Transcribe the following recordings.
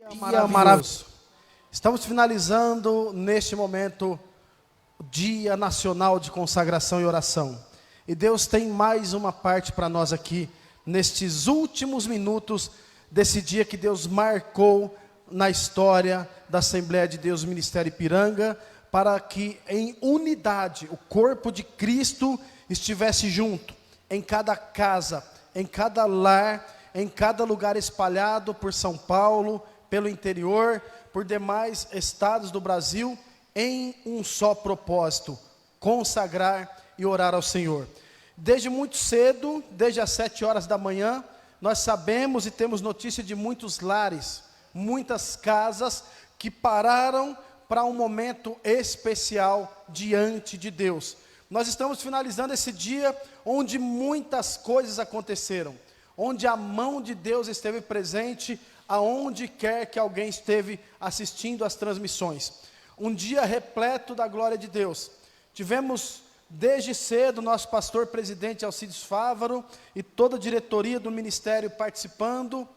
Dia maravilhoso. Estamos finalizando neste momento o Dia Nacional de Consagração e Oração. E Deus tem mais uma parte para nós aqui, nestes últimos minutos desse dia que Deus marcou na história da Assembleia de Deus Ministério Ipiranga, para que em unidade o corpo de Cristo estivesse junto, em cada casa, em cada lar, em cada lugar espalhado por São Paulo, pelo interior, por demais estados do Brasil, em um só propósito: consagrar e orar ao Senhor. Desde muito cedo, desde as 7 horas da manhã, nós sabemos e temos notícia de muitos lares, muitas casas que pararam para um momento especial diante de Deus. Nós estamos finalizando esse dia onde muitas coisas aconteceram, onde a mão de Deus esteve presente, aonde quer que alguém esteve assistindo às transmissões. Um dia repleto da glória de Deus. Tivemos desde cedo nosso pastor presidente Alcides Fávaro e toda a diretoria do ministério participando.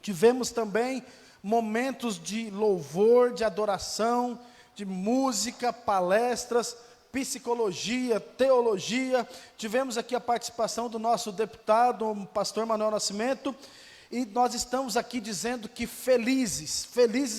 Tivemos também momentos de louvor, de adoração, de música, palestras, psicologia, teologia. Tivemos aqui a participação do nosso deputado, o pastor Manuel Nascimento, e nós estamos aqui dizendo que felizes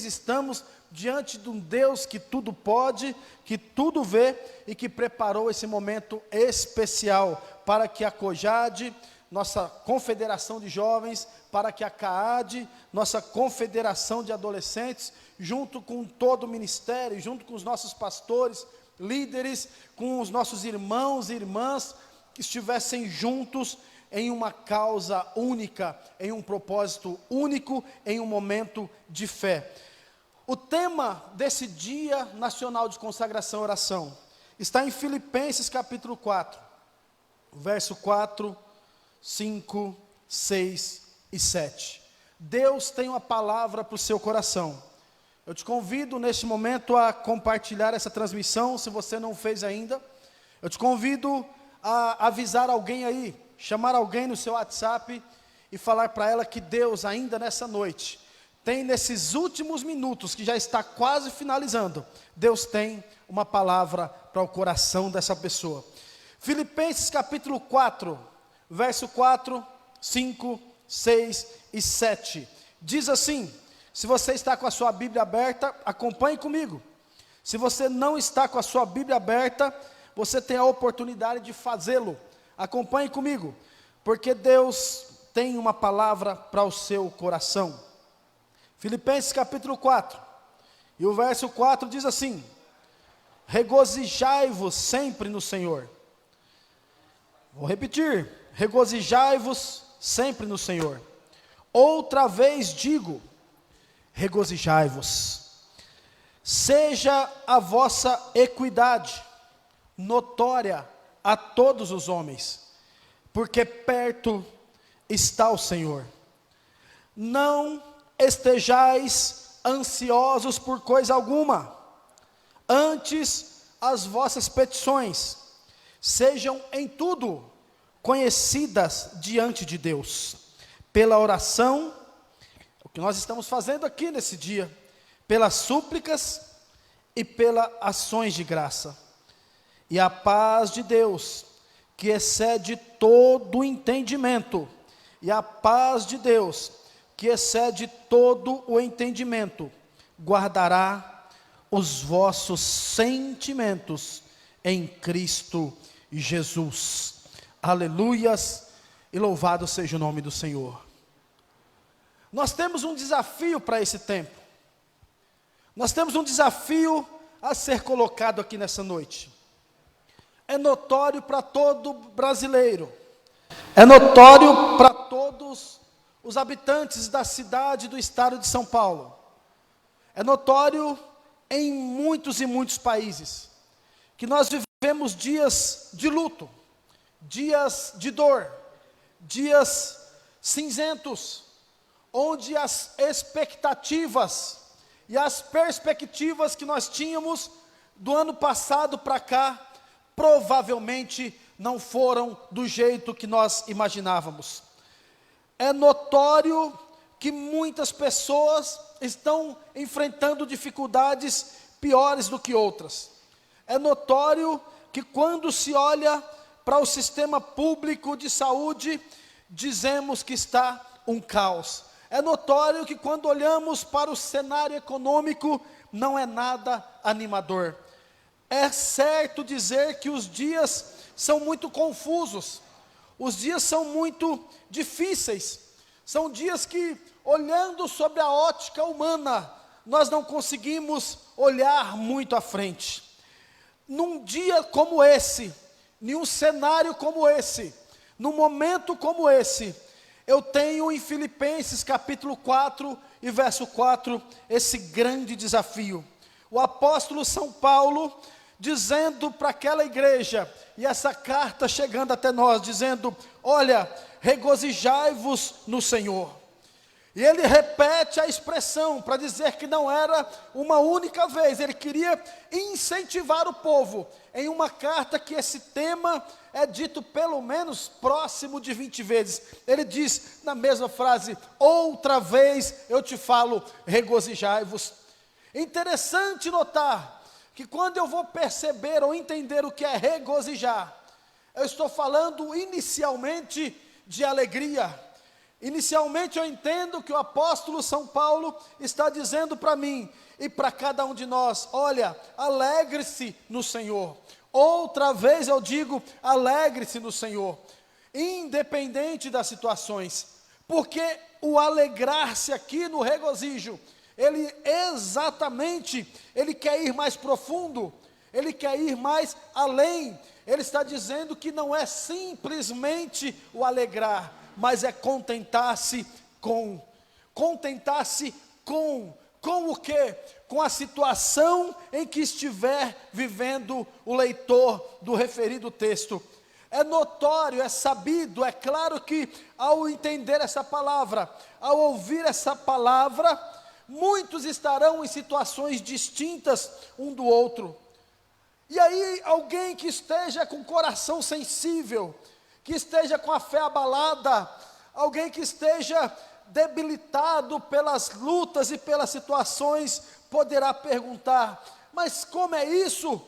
estamos diante de um Deus que tudo pode, que tudo vê e que preparou esse momento especial para que a COJAD, nossa confederação de jovens, para que a CAAD, nossa confederação de adolescentes, junto com todo o ministério, junto com os nossos pastores, líderes, com os nossos irmãos e irmãs, que estivessem juntos em uma causa única, em um propósito único, em um momento de fé. O tema desse Dia Nacional de Consagração e Oração está em Filipenses capítulo 4, verso 4, 5, 6 e 7. Deus tem uma palavra para o seu coração. Eu te convido neste momento a compartilhar essa transmissão, se você não fez ainda. Eu te convido a avisar alguém aí, chamar alguém no seu WhatsApp e falar para ela que Deus ainda nessa noite tem, nesses últimos minutos, que já está quase finalizando, Deus tem uma palavra para o coração dessa pessoa. Filipenses capítulo 4, verso 4, 5, 6 e 7, diz assim. Se você está com a sua Bíblia aberta, acompanhe comigo. Se você não está com a sua Bíblia aberta, você tem a oportunidade de fazê-lo. Acompanhe comigo, porque Deus tem uma palavra para o seu coração. Filipenses capítulo 4, e o verso 4 diz assim: regozijai-vos sempre no Senhor. Vou repetir: regozijai-vos sempre no Senhor. Outra vez digo: regozijai-vos. Seja a vossa equidade notória a todos os homens, porque perto está o Senhor. Não estejais ansiosos por coisa alguma, antes as vossas petições sejam em tudo conhecidas diante de Deus, pela oração, o que nós estamos fazendo aqui nesse dia, pelas súplicas e pelas ações de graça. E a paz de Deus, que excede todo o entendimento, e a paz de Deus, que excede todo o entendimento, guardará os vossos sentimentos em Cristo Jesus. Aleluias, e louvado seja o nome do Senhor. Nós temos um desafio para esse tempo. Nós temos um desafio a ser colocado aqui nessa noite. É notório para todo brasileiro. É notório para todos os habitantes da cidade e do estado de São Paulo. É notório em muitos e muitos países que nós vivemos dias de luto, dias de dor, dias cinzentos, onde as expectativas e as perspectivas que nós tínhamos do ano passado para cá, provavelmente não foram do jeito que nós imaginávamos. É notório que muitas pessoas estão enfrentando dificuldades piores do que outras. É notório que quando se olha para o sistema público de saúde, dizemos que está um caos. É notório que quando olhamos para o cenário econômico, não é nada animador. É certo dizer que os dias são muito confusos, os dias são muito difíceis, são dias que, olhando sobre a ótica humana, nós não conseguimos olhar muito à frente. Num dia como esse, em um cenário como esse, num momento como esse, eu tenho em Filipenses capítulo 4 e verso 4, esse grande desafio. O apóstolo São Paulo, dizendo para aquela igreja, e essa carta chegando até nós, dizendo: olha, regozijai-vos no Senhor. E ele repete a expressão para dizer que não era uma única vez, ele queria incentivar o povo, em uma carta que esse tema é dito pelo menos próximo de 20 vezes. Ele diz na mesma frase: outra vez eu te falo, regozijai-vos. Interessante notar que quando eu vou perceber ou entender o que é regozijar, eu estou falando inicialmente de alegria. Inicialmente eu entendo que o apóstolo São Paulo está dizendo para mim e para cada um de nós: olha, alegre-se no Senhor. Outra vez eu digo, alegre-se no Senhor, independente das situações, porque o alegrar-se aqui no regozijo, ele quer ir mais profundo, ele quer ir mais além. Ele está dizendo que não é simplesmente o alegrar, mas é contentar-se com o quê? Com a situação em que estiver vivendo o leitor do referido texto. É notório, é sabido, é claro que ao entender essa palavra, ao ouvir essa palavra, muitos estarão em situações distintas um do outro. E aí alguém que esteja com o coração sensível, que esteja com a fé abalada, alguém que esteja debilitado pelas lutas e pelas situações, poderá perguntar: mas como é isso?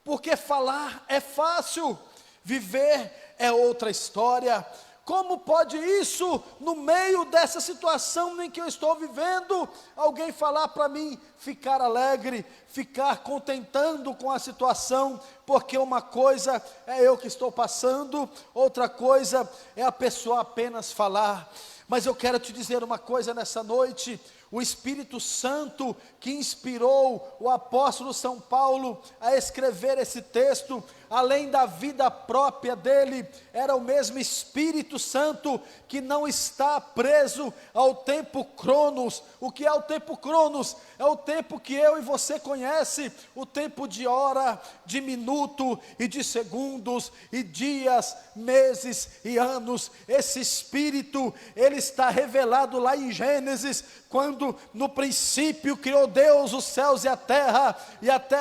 Porque falar é fácil, viver é outra história. Como pode isso, no meio dessa situação em que eu estou vivendo, alguém falar para mim ficar alegre, ficar contentando com a situação? Porque uma coisa é eu que estou passando, outra coisa é a pessoa apenas falar. Mas eu quero te dizer uma coisa nessa noite: o Espírito Santo que inspirou o apóstolo São Paulo a escrever esse texto, além da vida própria dele, era o mesmo Espírito Santo que não está preso ao tempo cronos. O que é o tempo cronos? É o tempo que eu e você conhece, o tempo de hora, de minuto e de segundos, e dias, meses e anos. Esse Espírito, ele está revelado lá em Gênesis, quando no princípio criou Deus os céus e a terra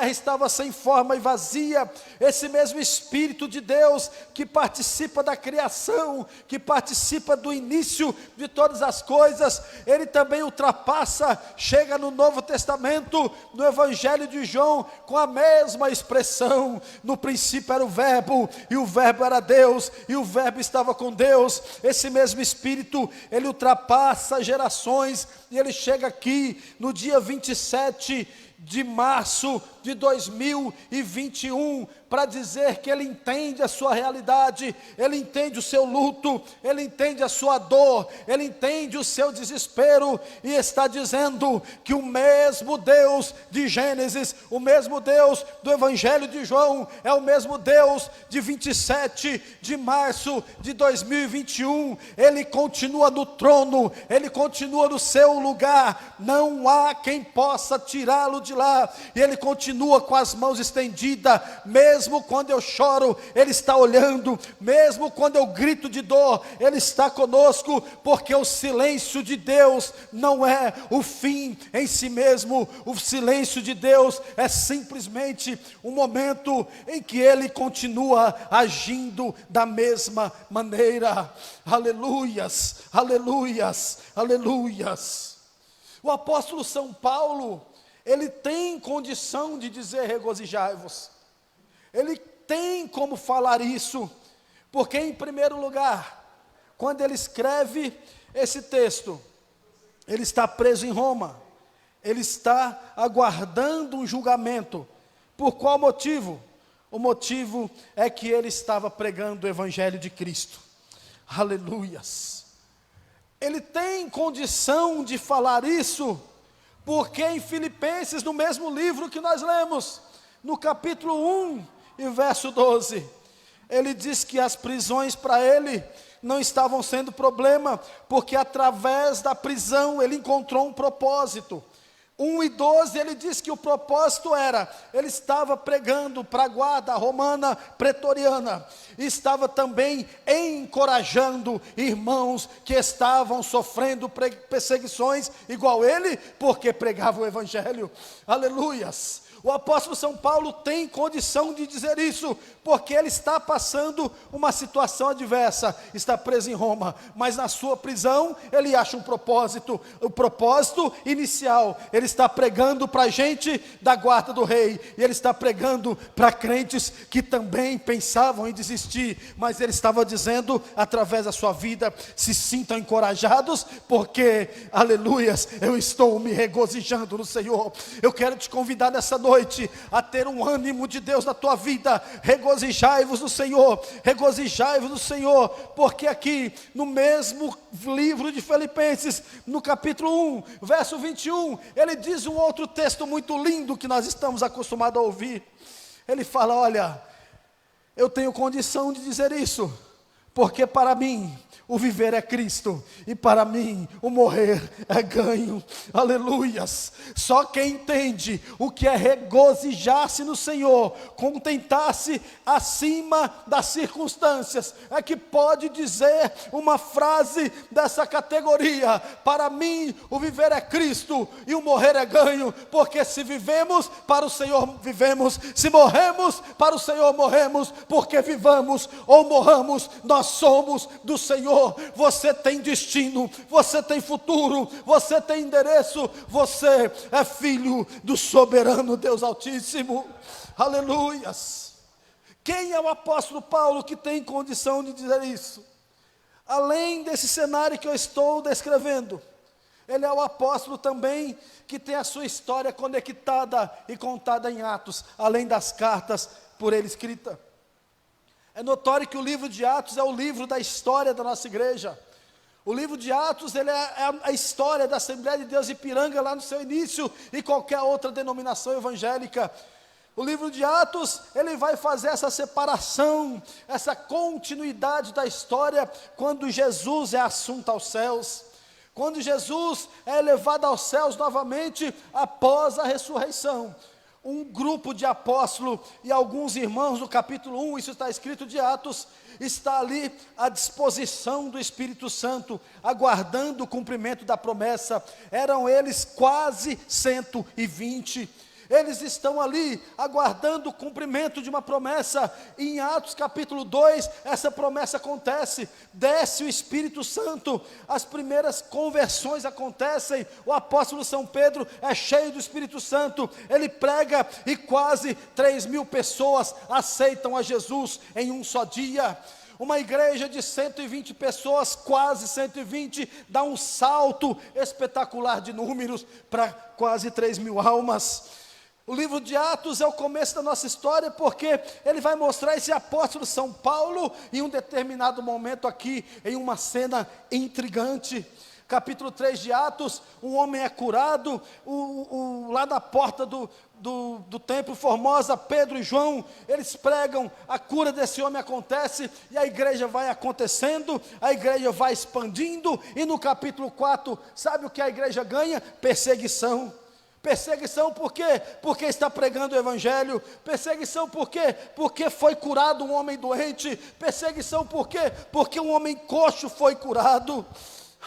estava sem forma e vazia. Esse mesmo Espírito de Deus que participa da criação, que participa do início de todas as coisas, ele também ultrapassa, chega no Novo Testamento, no Evangelho de João, com a mesma expressão: no princípio era o Verbo, e o Verbo era Deus, e o Verbo estava com Deus. Esse mesmo Espírito, ele ultrapassa gerações, e ele chega aqui no dia 27 de março de 2021, para dizer que ele entende a sua realidade, ele entende o seu luto, ele entende a sua dor, ele entende o seu desespero, e está dizendo que o mesmo Deus de Gênesis, o mesmo Deus do Evangelho de João, é o mesmo Deus de 27 de março de 2021, ele continua no trono, ele continua no seu lugar, não há quem possa tirá-lo de de lá, e Ele continua com as mãos estendidas, mesmo quando eu choro, Ele está olhando, mesmo quando eu grito de dor, Ele está conosco, porque o silêncio de Deus não é o fim em si mesmo, o silêncio de Deus é simplesmente um momento em que Ele continua agindo da mesma maneira. Aleluias, aleluias, aleluias. O apóstolo São Paulo, ele tem condição de dizer regozijai-vos, ele tem como falar isso, porque em primeiro lugar, quando ele escreve esse texto, ele está preso em Roma, ele está aguardando um julgamento. Por qual motivo? O motivo é que ele estava pregando o evangelho de Cristo. Aleluias. Ele tem condição de falar isso, porque em Filipenses, no mesmo livro que nós lemos, no capítulo 1 e verso 12, ele diz que as prisões para ele não estavam sendo problema, porque através da prisão ele encontrou um propósito. 1 e 12, ele diz que o propósito era, ele estava pregando para a guarda romana pretoriana, e estava também encorajando irmãos que estavam sofrendo perseguições igual ele, porque pregava o evangelho. Aleluias. O apóstolo São Paulo tem condição de dizer isso, porque ele está passando uma situação adversa, está preso em Roma, mas na sua prisão ele acha um propósito, o propósito inicial, ele está pregando para a gente da guarda do rei, e ele está pregando para crentes que também pensavam em desistir, mas ele estava dizendo através da sua vida, se sintam encorajados, porque, aleluias, eu estou me regozijando no Senhor. Eu quero te convidar nessa noite a ter um ânimo de Deus na tua vida. Regozijai-vos no Senhor, regozijai-vos no Senhor, porque aqui no mesmo livro de Filipenses, no capítulo 1, verso 21, ele diz um outro texto muito lindo que nós estamos acostumados a ouvir. Ele fala, olha, eu tenho condição de dizer isso, porque para mim o viver é Cristo, e para mim o morrer é ganho. Aleluias. Só quem entende o que é regozijar-se no Senhor, contentar-se acima das circunstâncias, é que pode dizer uma frase dessa categoria: para mim o viver é Cristo e o morrer é ganho, porque se vivemos, para o Senhor vivemos, se morremos, para o Senhor morremos, porque vivamos ou morramos, nós somos do Senhor. Você tem destino, você tem futuro, você tem endereço, você é filho do soberano Deus Altíssimo. Aleluias. Quem é o apóstolo Paulo que tem condição de dizer isso? Além desse cenário que eu estou descrevendo, ele é o apóstolo também que tem a sua história conectada e contada em Atos, além das cartas por ele escrita. É notório que o livro de Atos é o livro da história da nossa igreja. O livro de Atos, ele é a história da Assembleia de Deus Ipiranga lá no seu início, e qualquer outra denominação evangélica. O livro de Atos, ele vai fazer essa separação, essa continuidade da história, quando Jesus é assunto aos céus, quando Jesus é elevado aos céus novamente, após a ressurreição. Um grupo de apóstolos e alguns irmãos, no capítulo 1, isso está escrito de Atos, está ali à disposição do Espírito Santo, aguardando o cumprimento da promessa. Eram eles quase 120. Eles estão ali aguardando o cumprimento de uma promessa. Em Atos capítulo 2, essa promessa acontece, desce o Espírito Santo, as primeiras conversões acontecem, o apóstolo São Pedro é cheio do Espírito Santo, ele prega e quase 3.000 pessoas aceitam a Jesus em um só dia. Uma igreja de 120 pessoas, quase 120, dá um salto espetacular de números para quase 3.000 almas. O livro de Atos é o começo da nossa história, porque ele vai mostrar esse apóstolo São Paulo em um determinado momento aqui, em uma cena intrigante. Capítulo 3 de Atos, um homem é curado, lá na porta do templo Formosa, Pedro e João, eles pregam, a cura desse homem acontece, e a igreja vai acontecendo, a igreja vai expandindo, e no capítulo 4, sabe o que a igreja ganha? Perseguição. Perseguição por quê? Porque está pregando o evangelho. Perseguição por quê? Porque foi curado um homem doente. Perseguição por quê? Porque um homem coxo foi curado.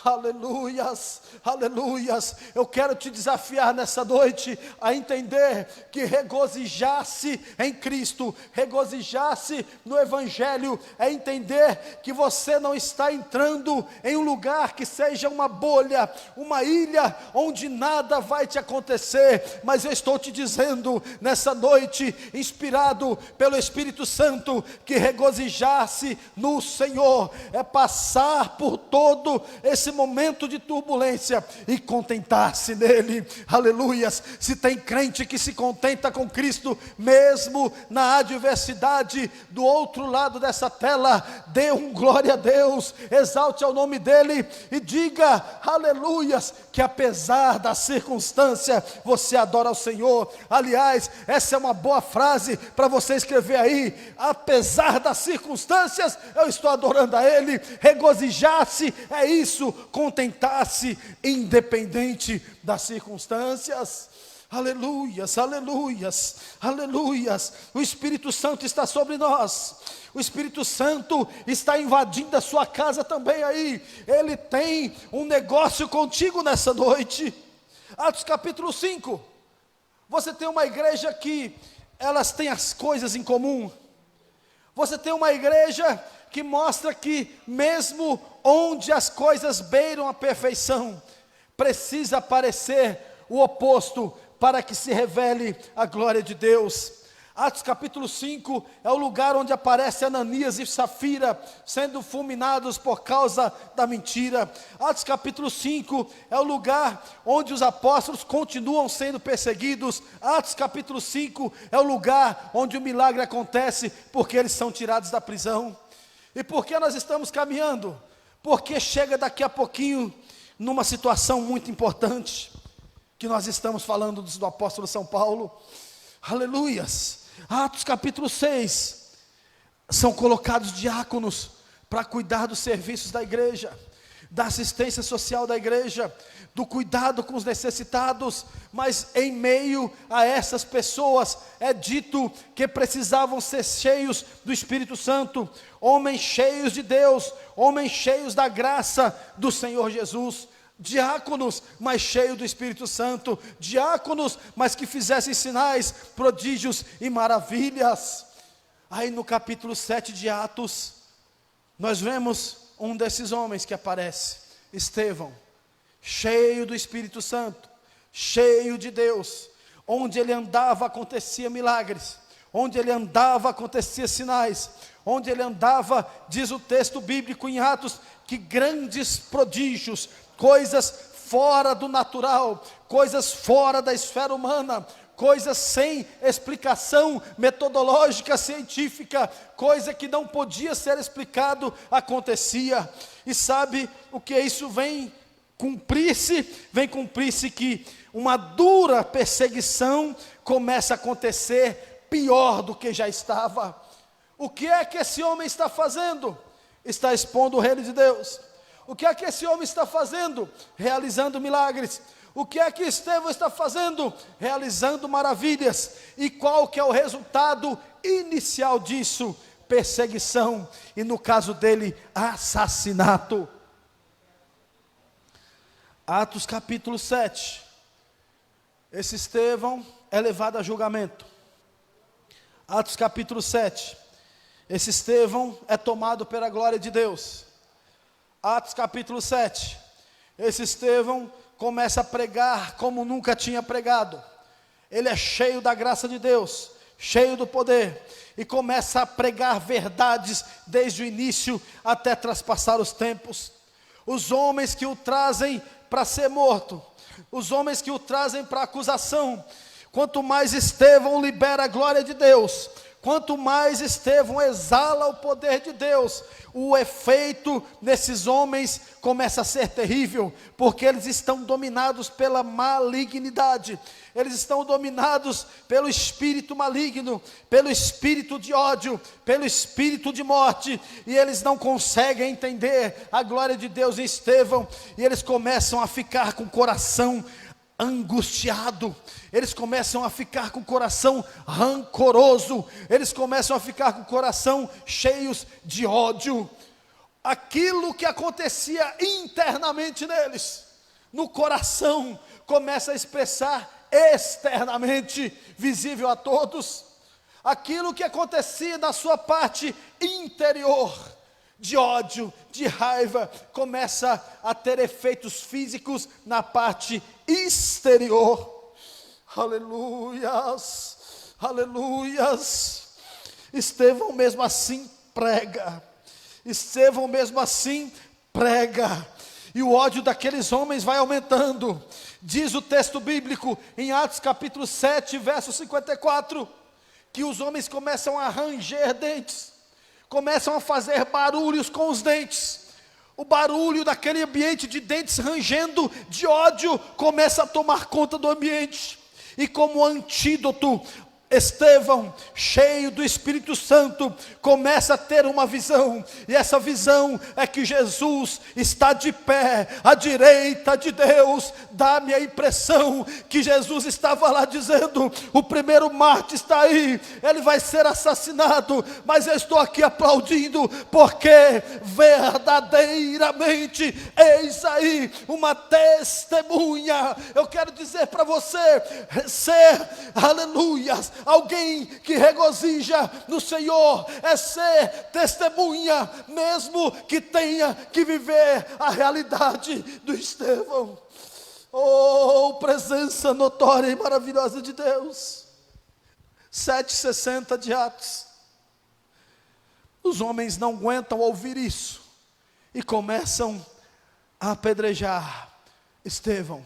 Aleluias, aleluias. Eu quero te desafiar nessa noite a entender que regozijar-se em Cristo, regozijar-se no evangelho, é entender que você não está entrando em um lugar que seja uma bolha, uma ilha onde nada vai te acontecer, mas eu estou te dizendo nessa noite, inspirado pelo Espírito Santo, que regozijar-se no Senhor é passar por todo esse momento de turbulência e contentar-se nele. Aleluias. Se tem crente que se contenta com Cristo mesmo na adversidade, do outro lado dessa tela, dê glória a Deus, exalte ao nome dele e diga aleluias, que apesar da circunstância você adora ao Senhor. Aliás, essa é uma boa frase para você escrever aí: apesar das circunstâncias eu estou adorando a ele. Regozijar-se é isso, contentar-se independente das circunstâncias. Aleluias, aleluias, aleluias. O Espírito Santo está sobre nós. O Espírito Santo está invadindo a sua casa também aí. Ele tem um negócio contigo nessa noite. Atos capítulo 5. Você tem uma igreja que elas têm as coisas em comum. Você tem uma igreja que mostra que mesmo onde as coisas beiram a perfeição, precisa aparecer o oposto para que se revele a glória de Deus. Atos capítulo 5 é o lugar onde aparece Ananias e Safira sendo fulminados por causa da mentira. Atos capítulo 5 é o lugar onde os apóstolos continuam sendo perseguidos. Atos capítulo 5 é o lugar onde o milagre acontece, porque eles são tirados da prisão. E por que nós estamos caminhando? Porque chega daqui a pouquinho numa situação muito importante, que nós estamos falando do apóstolo São Paulo. Aleluias. Atos capítulo 6, são colocados diáconos para cuidar dos serviços da igreja, da assistência social da igreja, do cuidado com os necessitados. Mas em meio a essas pessoas é dito que precisavam ser cheios do Espírito Santo, homens cheios de Deus, homens cheios da graça do Senhor Jesus. Diáconos, mas cheios do Espírito Santo. Diáconos, mas que fizessem sinais, prodígios e maravilhas. Aí no capítulo 7 de Atos, nós vemos um desses homens que aparece, Estevão, cheio do Espírito Santo, cheio de Deus. Onde ele andava acontecia milagres, onde ele andava acontecia sinais, onde ele andava, diz o texto bíblico em Atos, que grandes prodígios, coisas fora do natural, coisas fora da esfera humana, coisas sem explicação metodológica, científica, coisa que não podia ser explicado, acontecia. E sabe o que isso vem cumprir-se? Vem cumprir-se que uma dura perseguição começa a acontecer pior do que já estava. O que é que esse homem está fazendo? Está expondo o reino de Deus. O que é que esse homem está fazendo? Realizando milagres. O que é que Estevão está fazendo? Realizando maravilhas. E qual que é o resultado inicial disso? Perseguição. E no caso dele, assassinato. Atos capítulo 7. Esse Estevão é levado a julgamento. Atos capítulo 7. Esse Estevão é tomado pela glória de Deus. Atos capítulo 7, esse Estevão começa a pregar como nunca tinha pregado. Ele é cheio da graça de Deus, cheio do poder, e começa a pregar verdades desde o início até traspassar os tempos. Os homens que o trazem para ser morto, os homens que o trazem para acusação, quanto mais Estevão libera a glória de Deus, quanto mais Estevão exala o poder de Deus, o efeito nesses homens começa a ser terrível, porque eles estão dominados pela malignidade, eles estão dominados pelo espírito maligno, pelo espírito de ódio, pelo espírito de morte, e eles não conseguem entender a glória de Deus em Estevão, e eles começam a ficar com o coração angustiado, eles começam a ficar com o coração rancoroso, eles começam a ficar com o coração cheios de ódio. Aquilo que acontecia internamente neles, no coração, começa a expressar externamente, visível a todos. Aquilo que acontecia na sua parte interior, de ódio, de raiva, começa a ter efeitos físicos na parte exterior. Aleluias, aleluias. Estevão mesmo assim prega. Estevão mesmo assim prega. E o ódio daqueles homens vai aumentando. Diz o texto bíblico em Atos capítulo 7, verso 54, que os homens começam a ranger dentes, começam a fazer barulhos com os dentes. O barulho daquele ambiente de dentes rangendo, de ódio, começa a tomar conta do ambiente. E como antídoto, Estevão, cheio do Espírito Santo, começa a ter uma visão, e essa visão é que Jesus está de pé, à direita de Deus. Dá-me a impressão que Jesus estava lá dizendo: o primeiro mártir está aí, ele vai ser assassinado, mas eu estou aqui aplaudindo, porque verdadeiramente, eis aí uma testemunha. Eu quero dizer para você, ser, aleluias, alguém que regozija no Senhor, é ser testemunha, mesmo que tenha que viver a realidade do Estevão. Oh, presença notória e maravilhosa de Deus. 7:60 de Atos. Os homens não aguentam ouvir isso e começam a apedrejar Estevão.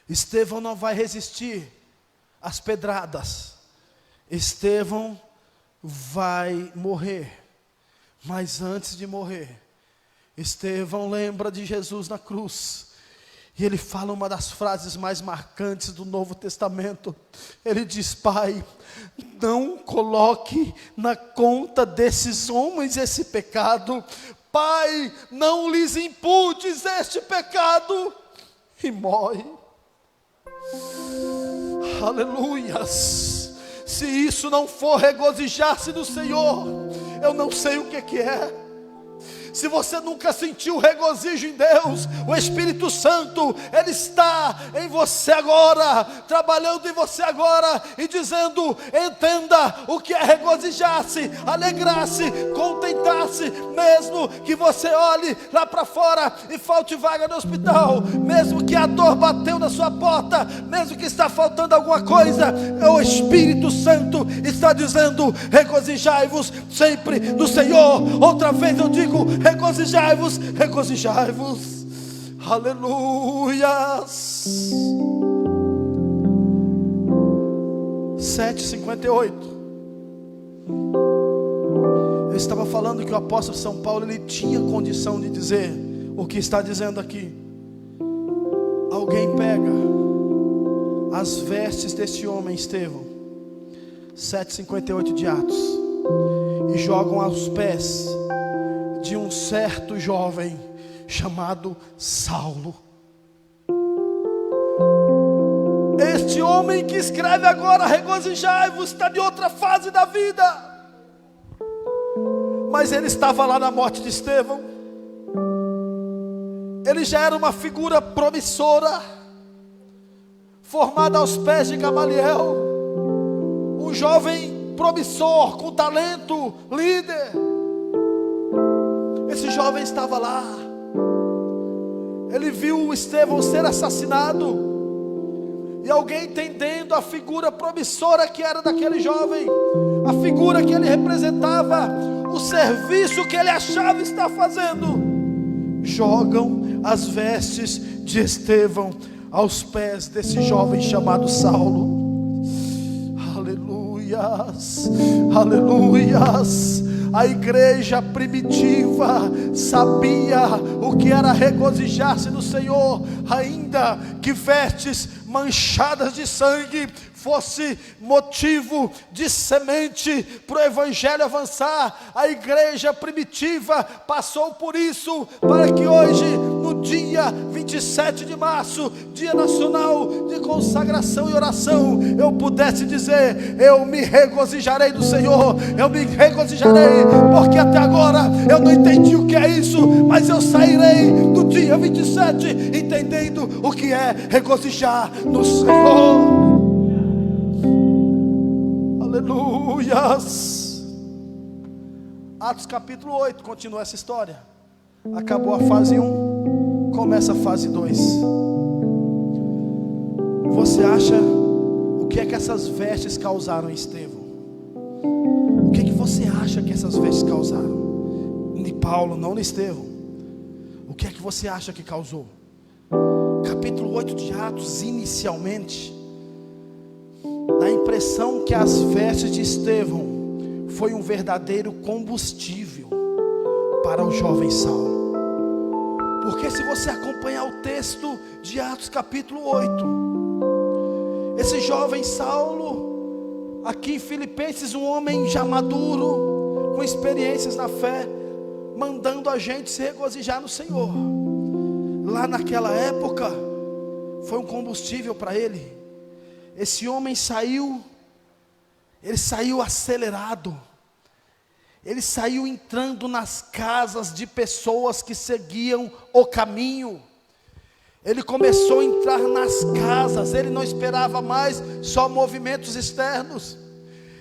Estevão não vai resistir as pedradas. Estevão vai morrer, mas antes de morrer, Estevão lembra de Jesus na cruz, e ele fala uma das frases mais marcantes do Novo Testamento. Ele diz: Pai, não coloque na conta desses homens esse pecado. Pai, não lhes imputes este pecado. E morre. Aleluias. Se isso não for regozijar-se no Senhor, eu não sei o que é. Se você nunca sentiu regozijo em Deus, o Espírito Santo, Ele está em você agora, trabalhando em você agora, e dizendo: entenda o que é regozijar-se, alegrar-se, contentar-se, mesmo que você olhe lá para fora e falte vaga no hospital, mesmo que a dor bateu na sua porta, mesmo que está faltando alguma coisa, o Espírito Santo está dizendo: regozijai-vos sempre no Senhor. Outra vez eu digo: regozijai-vos, regozijai-vos. Aleluias. 7:58. Eu estava falando que o apóstolo São Paulo, ele tinha condição de dizer o que está dizendo aqui. Alguém pega as vestes desse homem Estevão, 7:58 de Atos, e jogam aos pés de um certo jovem chamado Saulo. Este homem que escreve agora: regozijai-vos, está de outra fase da vida, mas ele estava lá na morte de Estevão. Ele já era uma figura promissora, formada aos pés de Gamaliel, um jovem promissor, com talento, líder. Esse jovem estava lá. Ele viu Estevão ser assassinado, e alguém, entendendo a figura promissora que era daquele jovem, a figura que ele representava, o serviço que ele achava estar fazendo, jogam as vestes de Estevão aos pés desse jovem chamado Saulo. Aleluias, aleluias. A igreja primitiva sabia o que era regozijar-se no Senhor, ainda que vestes manchadas de sangue fosse motivo de semente para o evangelho avançar. A igreja primitiva passou por isso, para que hoje, no no dia 27 de março, Dia Nacional de Consagração e Oração, eu pudesse dizer: eu me regozijarei do Senhor, eu me regozijarei, porque até agora eu não entendi o que é isso, mas eu sairei do dia 27 entendendo o que é regozijar no Senhor. Aleluias. Atos capítulo 8, continua essa história. Acabou a fase 1, começa a fase 2. Você acha o que é que essas vestes causaram em Estevão? O que é que você acha que essas vestes causaram? Em Paulo, não em Estevão. O que é que você acha que causou? Capítulo 8 de Atos, inicialmente, dá a impressão que as vestes de Estevão foi um verdadeiro combustível para o jovem Saulo. Porque se você acompanhar o texto de Atos capítulo 8, esse jovem Saulo, aqui em Filipenses, um homem já maduro, com experiências na fé, mandando a gente se regozijar no Senhor. Lá naquela época, foi um combustível para ele. Esse homem saiu acelerado. Ele saiu entrando nas casas de pessoas que seguiam o caminho. Ele começou a entrar nas casas. Ele não esperava mais só movimentos externos.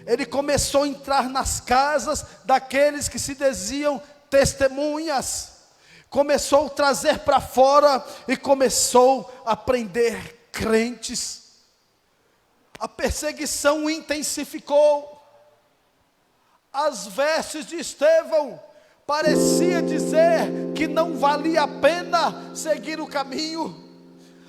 Ele começou a entrar nas casas daqueles que se diziam testemunhas. Começou a trazer para fora e começou a prender crentes. A perseguição intensificou. As vestes de Estevão parecia dizer que não valia a pena seguir o caminho.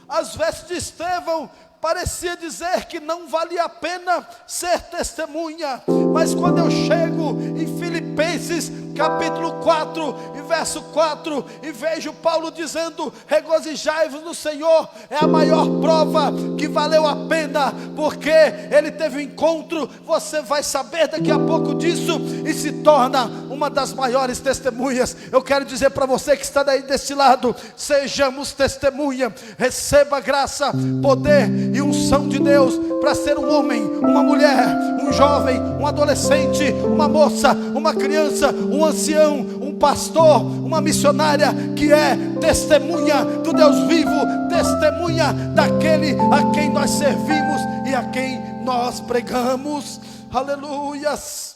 As vestes de Estevão parecia dizer que não valia a pena ser testemunha. Mas quando eu chego em Filipenses capítulo 4 e verso 4 e vejo Paulo dizendo: regozijai-vos no Senhor, é a maior prova que valeu a pena, porque ele teve um encontro. Você vai saber daqui a pouco disso e se torna uma das maiores testemunhas. Eu quero dizer para você que está daí desse lado: sejamos testemunha, receba graça, poder e unção de Deus para ser um homem, uma mulher, um jovem, um adolescente, uma moça, uma criança, um ancião, um pastor, uma missionária que é testemunha do Deus vivo, testemunha daquele a quem nós servimos e a quem nós pregamos. Aleluias.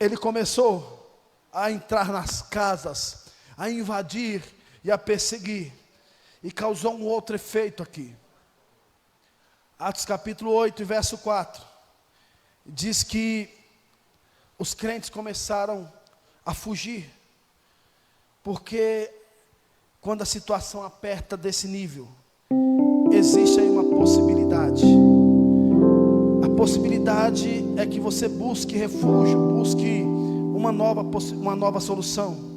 Ele começou a entrar nas casas, a invadir e a perseguir, e causou um outro efeito aqui. Atos capítulo 8, verso 4, diz que os crentes começaram a fugir, porque quando a situação aperta desse nível, existe aí uma possibilidade. A possibilidade é que você busque refúgio, busque uma nova solução.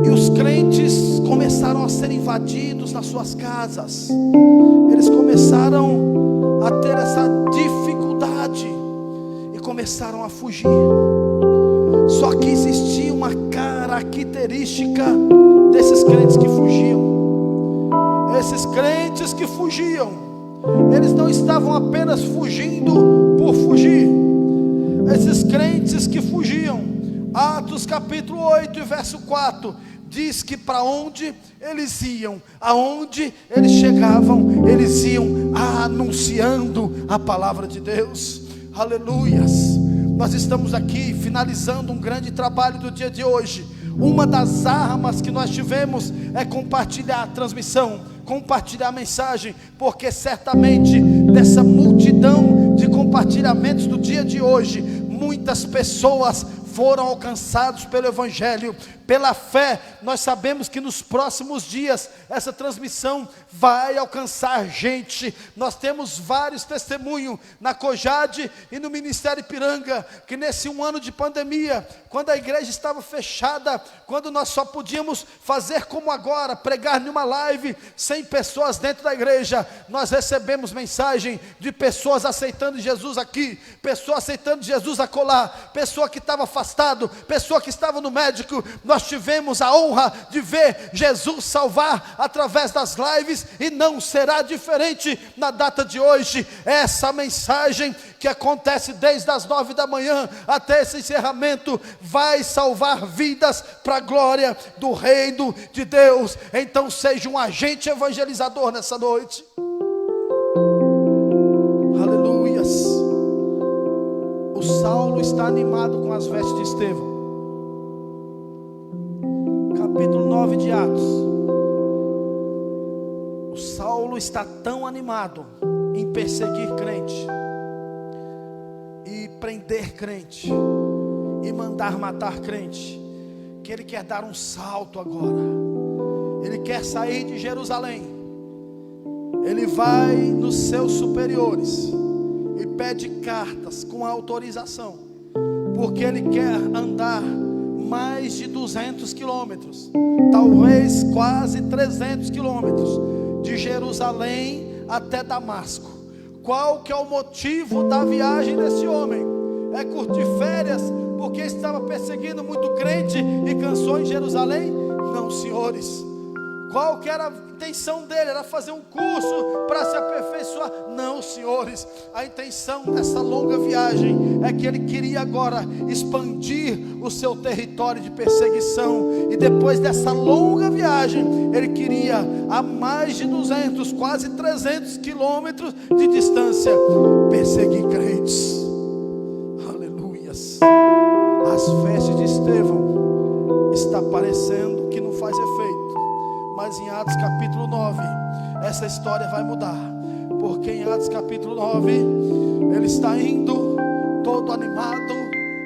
E os crentes começaram a ser invadidos nas suas casas. Eles começaram a ter essa dificuldade e começaram a fugir. Só que existia uma característica desses crentes que fugiam. Esses crentes que fugiam, eles não estavam apenas fugindo por fugir. Esses crentes que fugiam, Atos capítulo 8 e verso 4, diz que para onde eles iam, aonde eles chegavam, eles iam anunciando a palavra de Deus. Aleluias. Nós estamos aqui finalizando um grande trabalho do dia de hoje. Uma das armas que nós tivemos é compartilhar a transmissão, compartilhar a mensagem, porque certamente dessa multidão de compartilhamentos do dia de hoje, muitas pessoas foram alcançados pelo Evangelho. Pela fé, nós sabemos que nos próximos dias, essa transmissão vai alcançar gente. Nós temos vários testemunhos na Cojade e no Ministério Ipiranga, que nesse um ano de pandemia, quando a igreja estava fechada, quando nós só podíamos fazer como agora, pregar numa live, 100 pessoas dentro da igreja, nós recebemos mensagem de pessoas aceitando Jesus aqui, pessoa aceitando Jesus acolá, pessoa que estava afastado, pessoa que estava no médico. Nós nós tivemos a honra de ver Jesus salvar através das lives, e não será diferente na data de hoje. Essa mensagem que acontece desde as 9 da manhã até esse encerramento vai salvar vidas para a glória do reino de Deus. Então seja um agente evangelizador nessa noite. Aleluias. O Saulo está animado com as vestes de Estevão. Capítulo 9 de Atos. O Saulo está tão animado em perseguir crente, e prender crente, e mandar matar crente, que ele quer dar um salto agora. Ele quer sair de Jerusalém. Ele vai nos seus superiores e pede cartas com autorização, porque ele quer andar mais de 200 quilômetros, talvez quase 300 quilômetros, de Jerusalém até Damasco. Qual que é o motivo da viagem desse homem? É curtir férias porque estava perseguindo muito crente e cansou em Jerusalém? Não, senhores. Qual que era a intenção dele? Era fazer um curso para se aperfeiçoar? Não, senhores. A intenção dessa longa viagem é que ele queria agora expandir o seu território de perseguição. E depois dessa longa viagem, ele queria, a mais de 200, quase 300 quilômetros de distância, perseguir crentes. Aleluias. As vestes de Estevão está parecendo que não faz efeito. Mas em Atos capítulo 9, essa história vai mudar. Porque em Atos capítulo 9, ele está indo todo animado,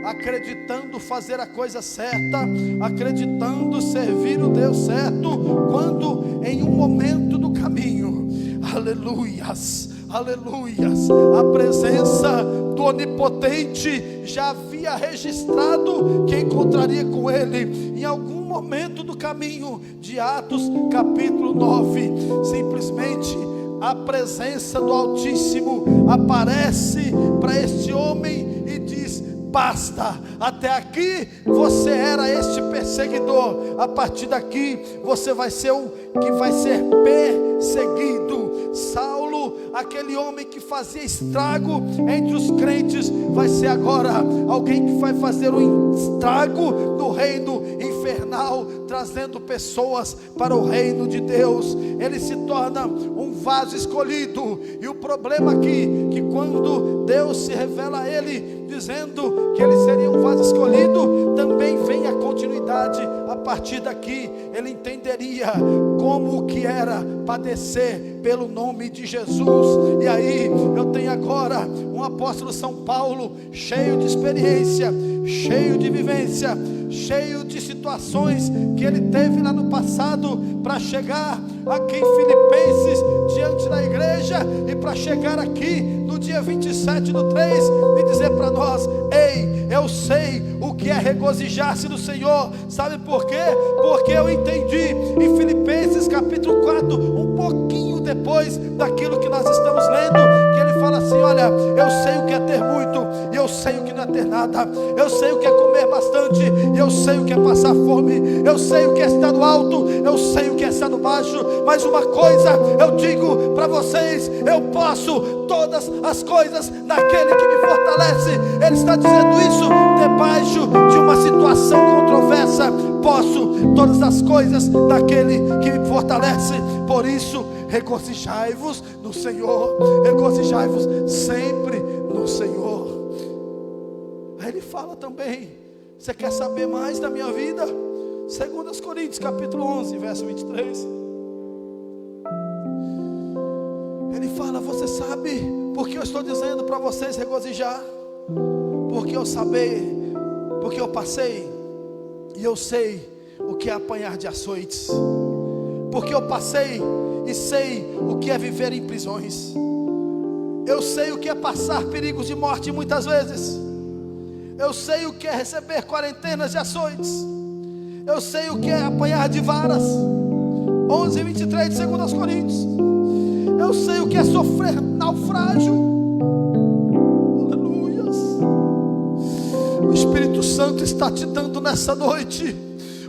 acreditando fazer a coisa certa, acreditando servir o Deus certo, quando em um momento do caminho, aleluias, aleluias, a presença do Onipotente já havia registrado que encontraria com ele em algum momento do caminho de Atos capítulo 9. Simplesmente a presença do Altíssimo aparece para este homem e diz: basta, até aqui você era este perseguidor, a partir daqui você vai ser um que vai ser perseguido. Saulo, aquele homem que fazia estrago entre os crentes, vai ser agora alguém que vai fazer um estrago no reino infernal, trazendo pessoas para o reino de Deus. Ele se torna um vaso escolhido. E o problema aqui, que quando Deus se revela a ele, dizendo que ele seria um vaso escolhido, também vem a continuidade. A partir daqui ele entenderia como que era padecer pelo nome de Jesus. E aí eu tenho agora um apóstolo São Paulo, cheio de experiência, cheio de vivência, cheio de situações que ele teve lá no passado, para chegar aqui em Filipenses, diante da igreja, e para chegar aqui no dia 27 do 3 e dizer para nós: ei, eu sei o que é regozijar-se no Senhor. Sabe por quê? Porque eu entendi em Filipenses capítulo 4, um pouquinho depois daquilo que nós estamos lendo, que ele fala assim: olha, eu sei o que é ter muito, e eu sei o que não é ter nada. Eu sei o que é comer bastante, e eu sei o que é passar fome. Eu sei o que é estar no alto, eu sei o que é estar no baixo. Mas uma coisa eu digo para vocês: eu posso todas as coisas naquele que me fortalece. Ele está dizendo isso debaixo de uma situação controversa. Posso todas as coisas daquele que me fortalece. Por isso, regozijai-vos no Senhor, regozijai-vos sempre no Senhor. Aí ele fala também: você quer saber mais da minha vida? 2 Coríntios capítulo 11, verso 23. Ele fala: você sabe porque eu estou dizendo para vocês regozijar? Porque eu porque eu passei, e eu sei o que é apanhar de açoites. Porque eu passei e sei o que é viver em prisões. Eu sei o que é passar perigos de morte muitas vezes. Eu sei o que é receber quarentenas de açoites. Eu sei o que é apanhar de varas. 11:23 de 2 Coríntios. Eu sei o que é sofrer naufrágio. Aleluias. O Espírito Santo está te dando nessa noite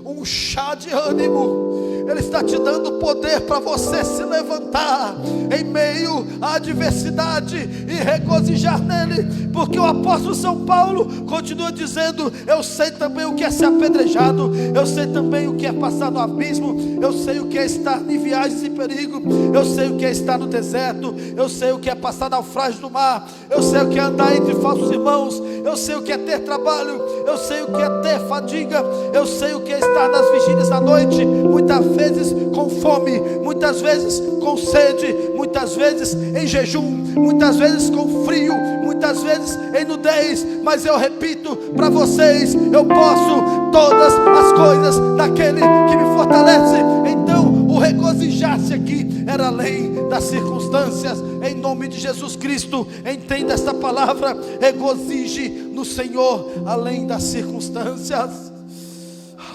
um chá de ânimo. Ele está te dando poder para você se levantar em meio à adversidade e regozijar nele, porque o apóstolo São Paulo continua dizendo: eu sei também o que é ser apedrejado, eu sei também o que é passar no abismo, eu sei o que é estar em viagens e perigo, eu sei o que é estar no deserto, eu sei o que é passar naufrágio do mar, eu sei o que é andar entre falsos irmãos, eu sei o que é ter trabalho, eu sei o que é ter fadiga, eu sei o que é estar nas vigílias da noite, muitas vezes com fome, muitas vezes com sede, muitas vezes em jejum, muitas vezes com frio, muitas vezes em nudez. Mas eu repito para vocês: eu posso todas as coisas naquele que me fortalece. Então o regozijar-se aqui era além das circunstâncias. Em nome de Jesus Cristo, entenda esta palavra: regozije no Senhor além das circunstâncias.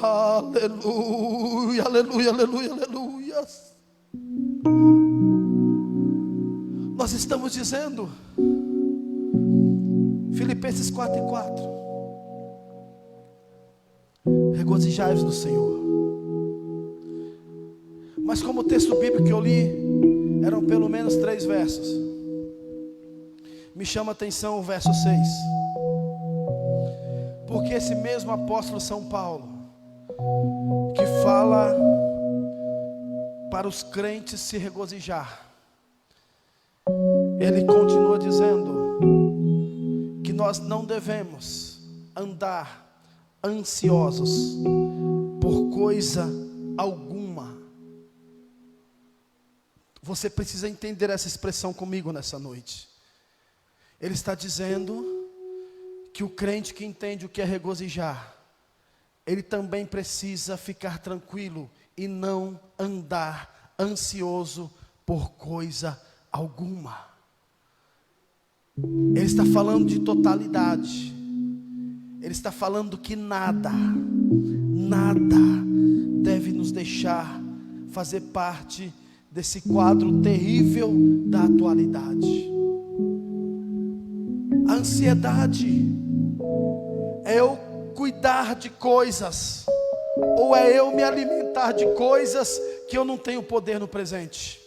Aleluia, aleluia, aleluia, aleluia. Nós estamos dizendo, Filipenses 4:4, regozijai-vos no Senhor. Mas como o texto bíblico que eu li eram pelo menos 3 versos, me chama a atenção o verso 6, porque esse mesmo apóstolo São Paulo, que fala para os crentes se regozijar, ele continua dizendo que nós não devemos andar ansiosos por coisa alguma. Você precisa entender essa expressão comigo nessa noite. Ele está dizendo que o crente que entende o que é regozijar, ele também precisa ficar tranquilo e não andar ansioso por coisa alguma. Ele está falando de totalidade. Ele está falando que nada deve nos deixar fazer parte desse quadro terrível da atualidade. A ansiedade é eu cuidar de coisas, ou é eu me alimentar de coisas que eu não tenho poder no presente.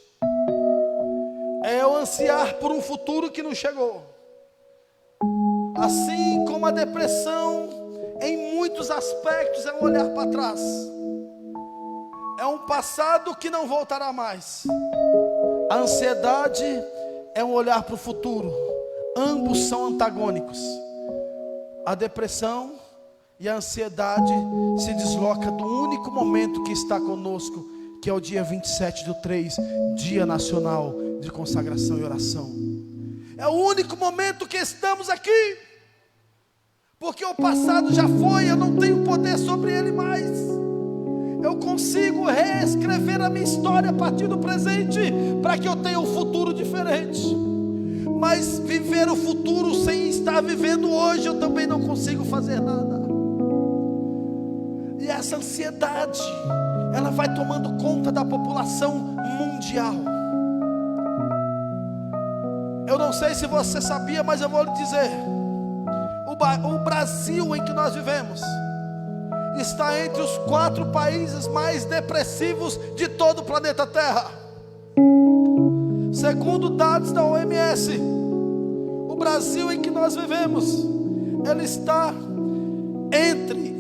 É eu ansiar por um futuro que não chegou. Assim como a depressão, em muitos aspectos, é um olhar para trás, é um passado que não voltará mais. A ansiedade é um olhar para o futuro. Ambos são antagônicos. A depressão e a ansiedade se desloca do único momento que está conosco, que é o dia 27/3, Dia Nacional de Consagração e Oração. É o único momento que estamos aqui, porque o passado já foi, eu não tenho poder sobre ele mais. Eu consigo reescrever a minha história a partir do presente, para que eu tenha um futuro diferente. Mas viver o futuro sem estar vivendo hoje, eu também não consigo fazer nada. E essa ansiedade, ela vai tomando conta da população mundial. Eu não sei se você sabia, mas eu vou lhe dizer: o Brasil em que nós vivemos está entre os 4 países mais depressivos de todo o planeta Terra. Segundo dados da OMS, o Brasil em que nós vivemos, ele está entre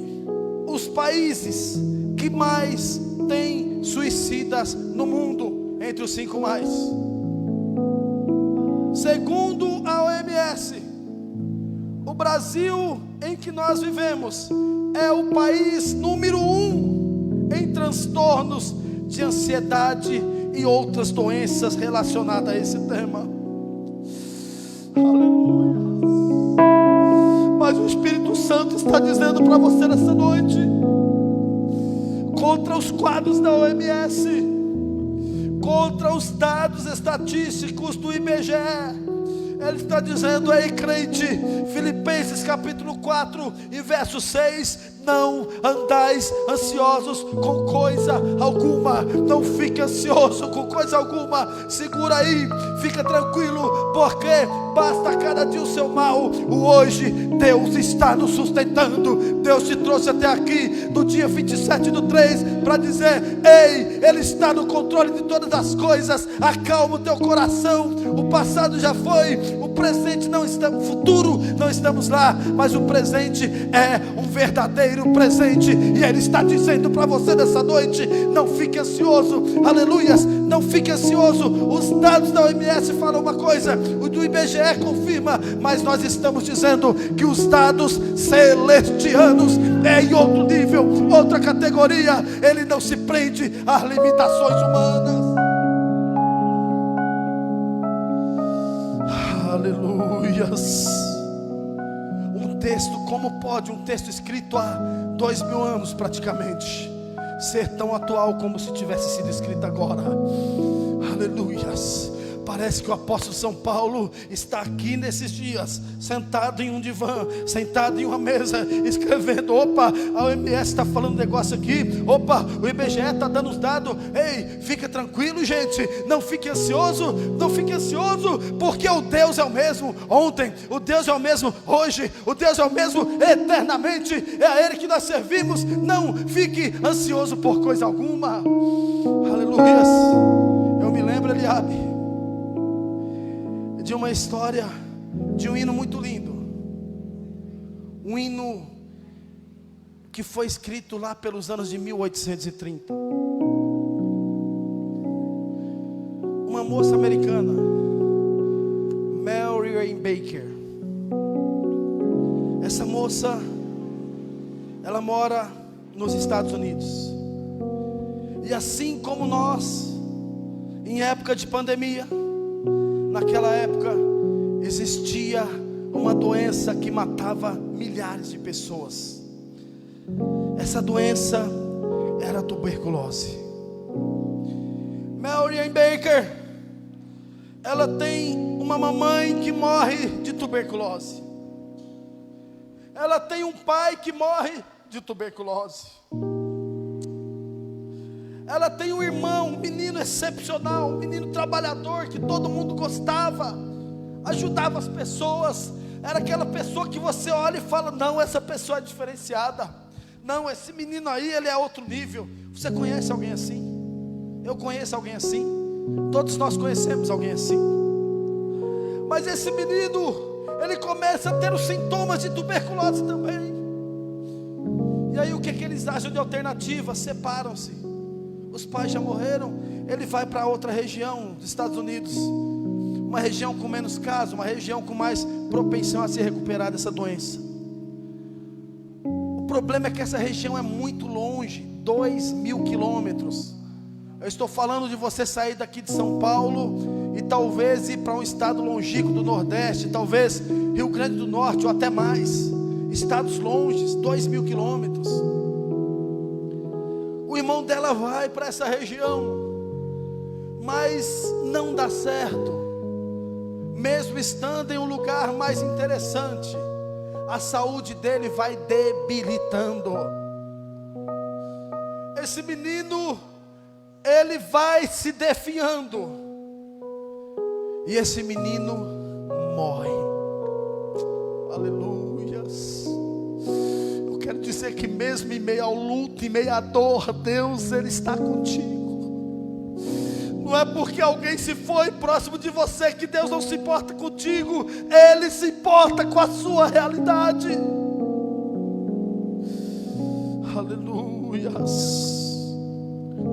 os países que mais têm suicidas no mundo, entre os 5 mais. Segundo a OMS, o Brasil em que nós vivemos é o país número 1 em transtornos de ansiedade e outras doenças relacionadas a esse tema. Aleluia. Mas o Espírito Santo está dizendo para você nessa noite, contra os quadros da OMS, contra os dados estatísticos do IBGE, ele está dizendo: ei crente, Filipenses capítulo 4 e verso 6, não andais ansiosos com coisa alguma. Não fique ansioso com coisa alguma. Segura aí, fica tranquilo, porque basta cada dia o seu mal. O hoje, Deus está nos sustentando. Deus te trouxe até aqui no dia 27/3 para dizer: ei, Ele está no controle de todas as coisas. Acalma o teu coração. O passado já foi, o presente não estamos, o futuro não estamos lá, mas o presente é um verdadeiro presente, e Ele está dizendo para você nessa noite: não fique ansioso, aleluias, não fique ansioso. Os dados da OMS falam uma coisa, o do IBGE confirma, mas nós estamos dizendo que os dados celestianos é em outro nível, outra categoria. Ele não se prende às limitações humanas. Aleluias. Um texto, como pode um texto escrito há 2000 anos praticamente ser tão atual como se tivesse sido escrito agora? Aleluias. Parece que o apóstolo São Paulo está aqui nesses dias, sentado em um divã, sentado em uma mesa, escrevendo. Opa, a OMS está falando um negócio aqui. Opa, o IBGE está dando os dados. Ei, fica tranquilo, gente, não fique ansioso, não fique ansioso, porque o Deus é o mesmo ontem, o Deus é o mesmo hoje, o Deus é o mesmo eternamente. É a Ele que nós servimos. Não fique ansioso por coisa alguma. Aleluias. Eu me lembro, Eliabe, de uma história, de um hino muito lindo. Um hino que foi escrito lá pelos anos de 1830. Uma moça americana, Mary Baker. Essa moça, ela mora nos Estados Unidos. E assim como nós, em época de pandemia, naquela época existia uma doença que matava milhares de pessoas. Essa doença era a tuberculose. Mary Baker, ela tem uma mamãe que morre de tuberculose. Ela tem um pai que morre de tuberculose. Ela tem um irmão, um menino excepcional, um menino trabalhador que todo mundo gostava, ajudava as pessoas. Era aquela pessoa que você olha e fala: não, essa pessoa é diferenciada. Não, esse menino aí, ele é outro nível. Você conhece alguém assim? Eu conheço alguém assim. Todos nós conhecemos alguém assim. Mas esse menino, ele começa a ter os sintomas de tuberculose também. E aí o que eles acham de alternativa? Separam-se. Os pais já morreram, ele vai para outra região dos Estados Unidos, uma região com menos casos, uma região com mais propensão a se recuperar dessa doença. O problema é que essa região é muito longe, 2.000 quilômetros. Eu estou falando de você sair daqui de São Paulo e talvez ir para um estado longínquo do Nordeste, talvez Rio Grande do Norte ou até mais, estados longes, 2.000 quilômetros. O irmão dela vai para essa região, mas não dá certo. Mesmo estando em um lugar mais interessante, a saúde dele vai debilitando. Esse menino, ele vai se definhando, e esse menino morre. Aleluias. Quero dizer que mesmo em meio ao luto, em meio à dor, Deus, Ele está contigo. Não é porque alguém se foi próximo de você que Deus não se importa contigo. Ele se importa com a sua realidade. Aleluias.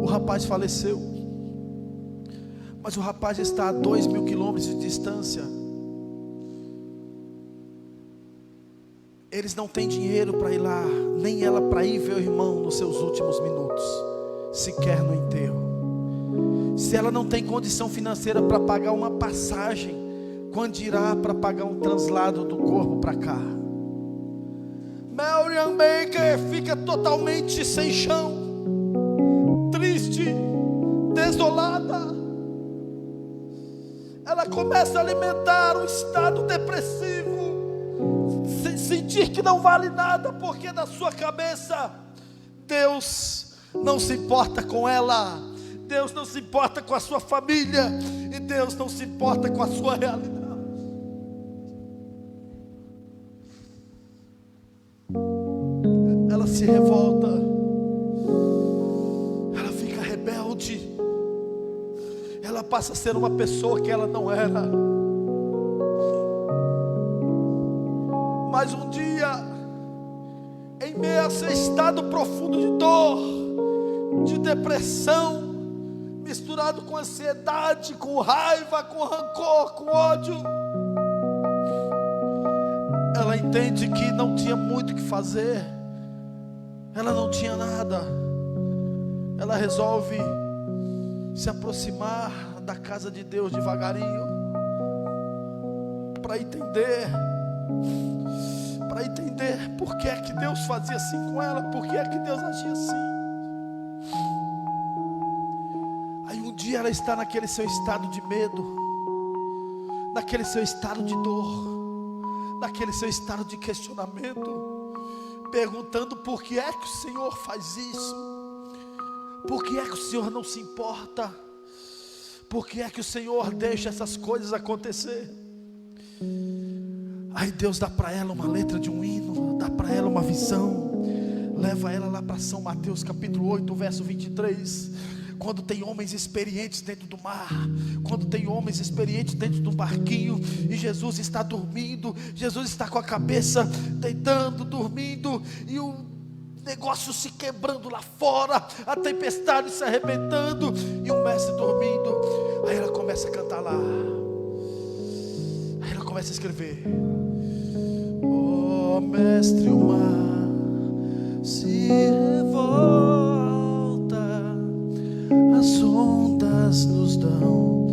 O rapaz faleceu, mas o rapaz está a 2.000 quilômetros de distância. Eles não têm dinheiro para ir lá, nem ela para ir ver o irmão nos seus últimos minutos, sequer no enterro. Se ela não tem condição financeira para pagar uma passagem, quando irá para pagar um translado do corpo para cá? Mary Baker fica totalmente sem chão, triste, desolada. Ela começa a alimentar um estado depressivo, sentir que não vale nada, porque na sua cabeça Deus não se importa com ela, Deus não se importa com a sua família, e Deus não se importa com a sua realidade. Ela se revolta, ela fica rebelde, ela passa a ser uma pessoa que ela não era. Mas um dia, em meio a seu estado profundo de dor, de depressão, misturado com ansiedade, com raiva, com rancor, com ódio, ela entende que não tinha muito o que fazer, ela não tinha nada. Ela resolve se aproximar da casa de Deus devagarinho, para entender por que é que Deus fazia assim com ela, por que é que Deus agia assim. Aí um dia ela está naquele seu estado de medo, naquele seu estado de dor, naquele seu estado de questionamento, perguntando por que é que o Senhor faz isso, por que é que o Senhor não se importa, por que é que o Senhor deixa essas coisas acontecer. Aí Deus dá para ela uma letra de um hino, dá para ela uma visão, leva ela lá para São Mateus capítulo 8, verso 23, quando tem homens experientes dentro do mar, quando tem homens experientes dentro do barquinho, e Jesus está dormindo, Jesus está com a cabeça deitando, dormindo, e o negócio se quebrando lá fora, a tempestade se arrebentando, e o mestre dormindo. Aí ela começa a cantar lá, aí ela começa a escrever: ó mestre, o mar se revolta, as ondas nos dão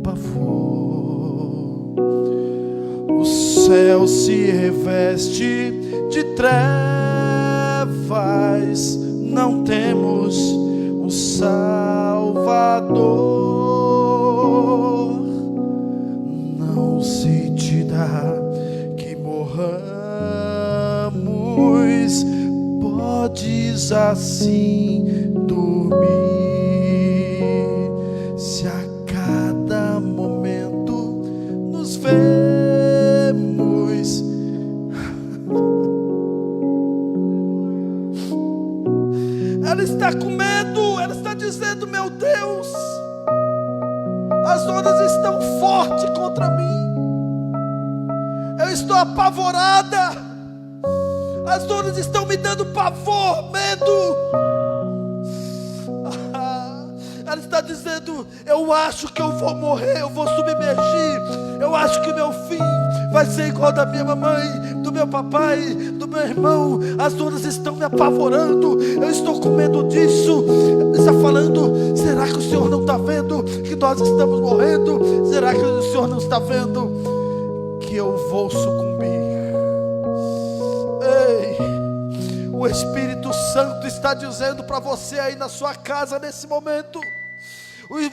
pavor, o céu se reveste de trevas, não temos um Salvador, não se te dá que morramos, podes assim dormir, se a cada momento nos vemos. Ela está com medo, ela está dizendo: meu Deus, as ondas estão fortes contra mim, eu estou apavorada, as ondas estão me dando pavor, medo. Ela está dizendo: eu acho que eu vou morrer, eu vou submergir, eu acho que meu fim vai ser igual da minha mamãe, do meu papai, do meu irmão. As ondas estão me apavorando, eu estou com medo disso. Ele está falando: será que o Senhor não está vendo que nós estamos morrendo? Será que o Senhor não está vendo que eu vou sucumbir? Ei, o Espírito Santo está dizendo para você aí na sua casa nesse momento.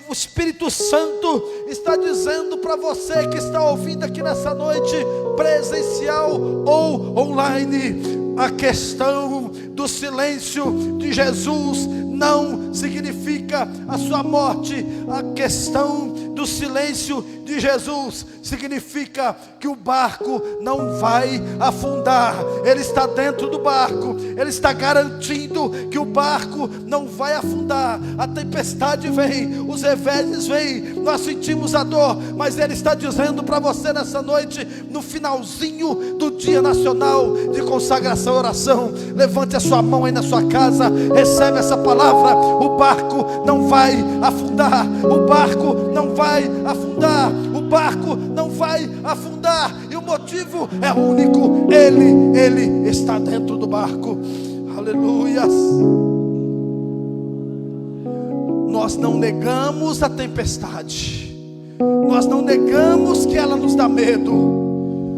O Espírito Santo está dizendo para você que está ouvindo aqui nessa noite, presencial ou online: a questão do silêncio de Jesus não significa a sua morte. A questão do silêncio de Jesus significa que o barco não vai afundar. Ele está dentro do barco, ele está garantindo que o barco não vai afundar. A tempestade vem, os reveses vêm, nós sentimos a dor, mas ele está dizendo para você nessa noite, no finalzinho do Dia Nacional de Consagração e Oração: levante a sua mão aí na sua casa, recebe essa palavra. O barco não vai afundar, o barco não vai afundar, o barco não vai afundar, e o motivo é único: Ele está dentro do barco. Aleluias. Nós não negamos a tempestade, nós não negamos que ela nos dá medo,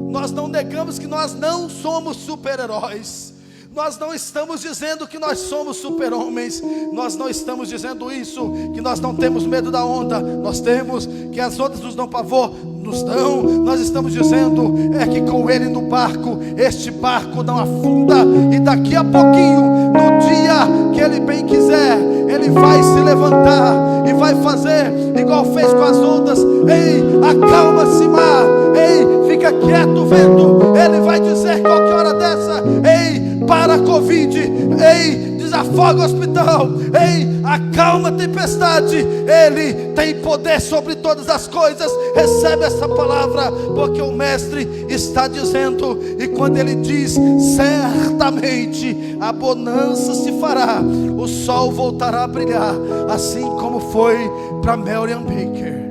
nós não negamos que nós não somos super-heróis, nós não estamos dizendo que nós somos super-homens, nós não estamos dizendo isso, que nós não temos medo da onda. Nós temos, que as ondas nos dão pavor. todos dão. Nós estamos dizendo é que com Ele no barco, este barco não afunda, e daqui a pouquinho, no dia que Ele bem quiser, Ele vai se levantar e vai fazer igual fez com as ondas. Ei, acalma-se mar, ei, fica quieto vento. Ele vai dizer qualquer hora dessa: ei, para a Covid, ei, desafoga o hospital, ei, acalma a tempestade. Ele tem poder sobre todas as coisas. Recebe essa palavra, porque o Mestre está dizendo. E quando Ele diz, certamente a bonança se fará, o sol voltará a brilhar, assim como foi para Miriam Baker.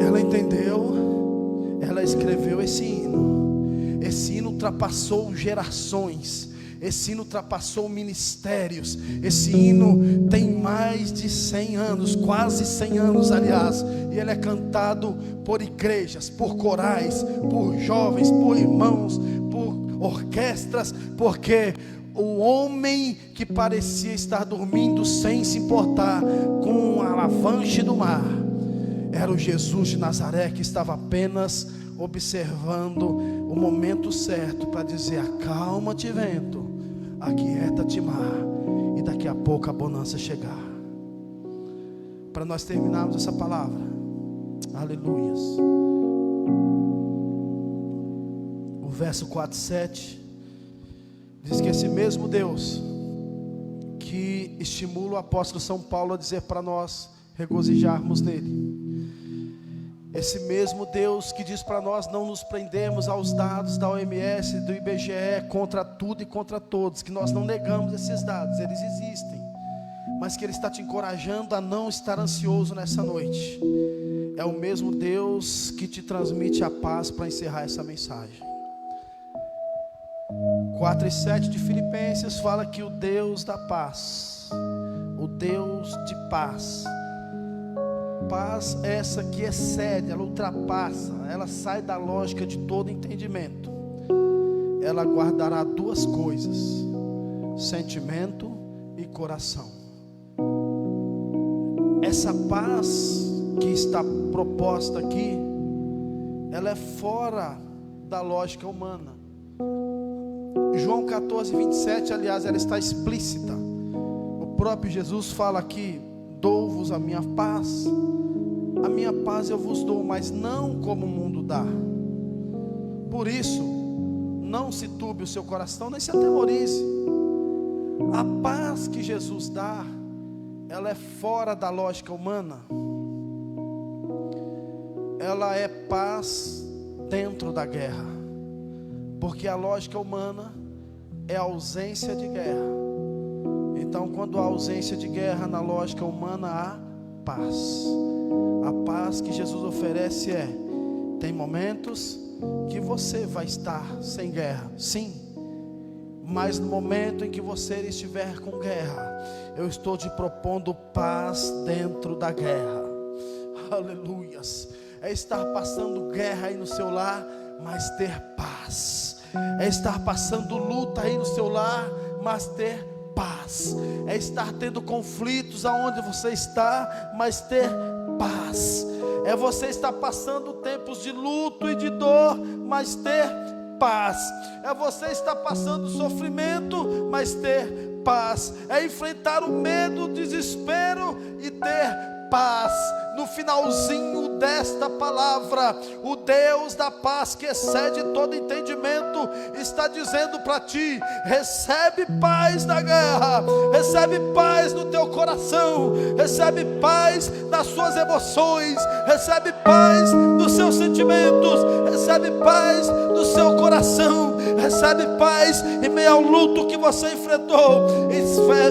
Ela entendeu, ela escreveu esse hino. Esse hino ultrapassou gerações, esse hino ultrapassou ministérios. Esse hino tem mais de 100 anos, quase 100 anos aliás, e ele é cantado por igrejas, por corais, por jovens, por irmãos, por orquestras, porque o homem que parecia estar dormindo sem se importar com a avalanche do mar era o Jesus de Nazaré, que estava apenas observando o momento certo para dizer: acalma-te vento, aquieta-te mar, e daqui a pouco a bonança chegar. Para nós terminarmos essa palavra, aleluias, o verso 4:7 diz que esse mesmo Deus que estimula o apóstolo São Paulo a dizer para nós regozijarmos nele, esse mesmo Deus que diz para nós não nos prendermos aos dados da OMS, do IBGE, contra tudo e contra todos, que nós não negamos esses dados, eles existem, mas que Ele está te encorajando a não estar ansioso nessa noite. É o mesmo Deus que te transmite a paz. Para encerrar essa mensagem, 4:7 de Filipenses fala que o Deus da paz, o Deus de paz, paz essa que excede, ela ultrapassa, ela sai da lógica de todo entendimento. Ela guardará duas coisas: sentimento e coração. Essa paz que está proposta aqui, ela é fora da lógica humana. João 14:27, aliás, ela está explícita. O próprio Jesus fala aqui: dou-vos a minha paz eu vos dou, mas não como o mundo dá. Por isso, não se turbe o seu coração, nem se atemorize. A paz que Jesus dá, ela é fora da lógica humana. Ela é paz dentro da guerra, porque a lógica humana é a ausência de guerra. Então, quando há ausência de guerra na lógica humana, há paz. A paz que Jesus oferece tem momentos que você vai estar sem guerra, sim, mas no momento em que você estiver com guerra, eu estou te propondo paz dentro da guerra. Aleluias. É estar passando guerra aí no seu lar, mas ter paz. É estar passando luta aí no seu lar, mas ter paz. É estar tendo conflitos aonde você está, mas ter paz. É você estar passando tempos de luto e de dor, mas ter paz. É você estar passando sofrimento, mas ter paz. É enfrentar o medo, o desespero e ter paz. No finalzinho desta palavra, o Deus da paz que excede todo entendimento está dizendo para ti: recebe paz na guerra, recebe paz no teu coração, recebe paz nas suas emoções, recebe paz nos seus sentimentos, recebe paz no seu coração, recebe paz em meio ao luto que você enfrentou,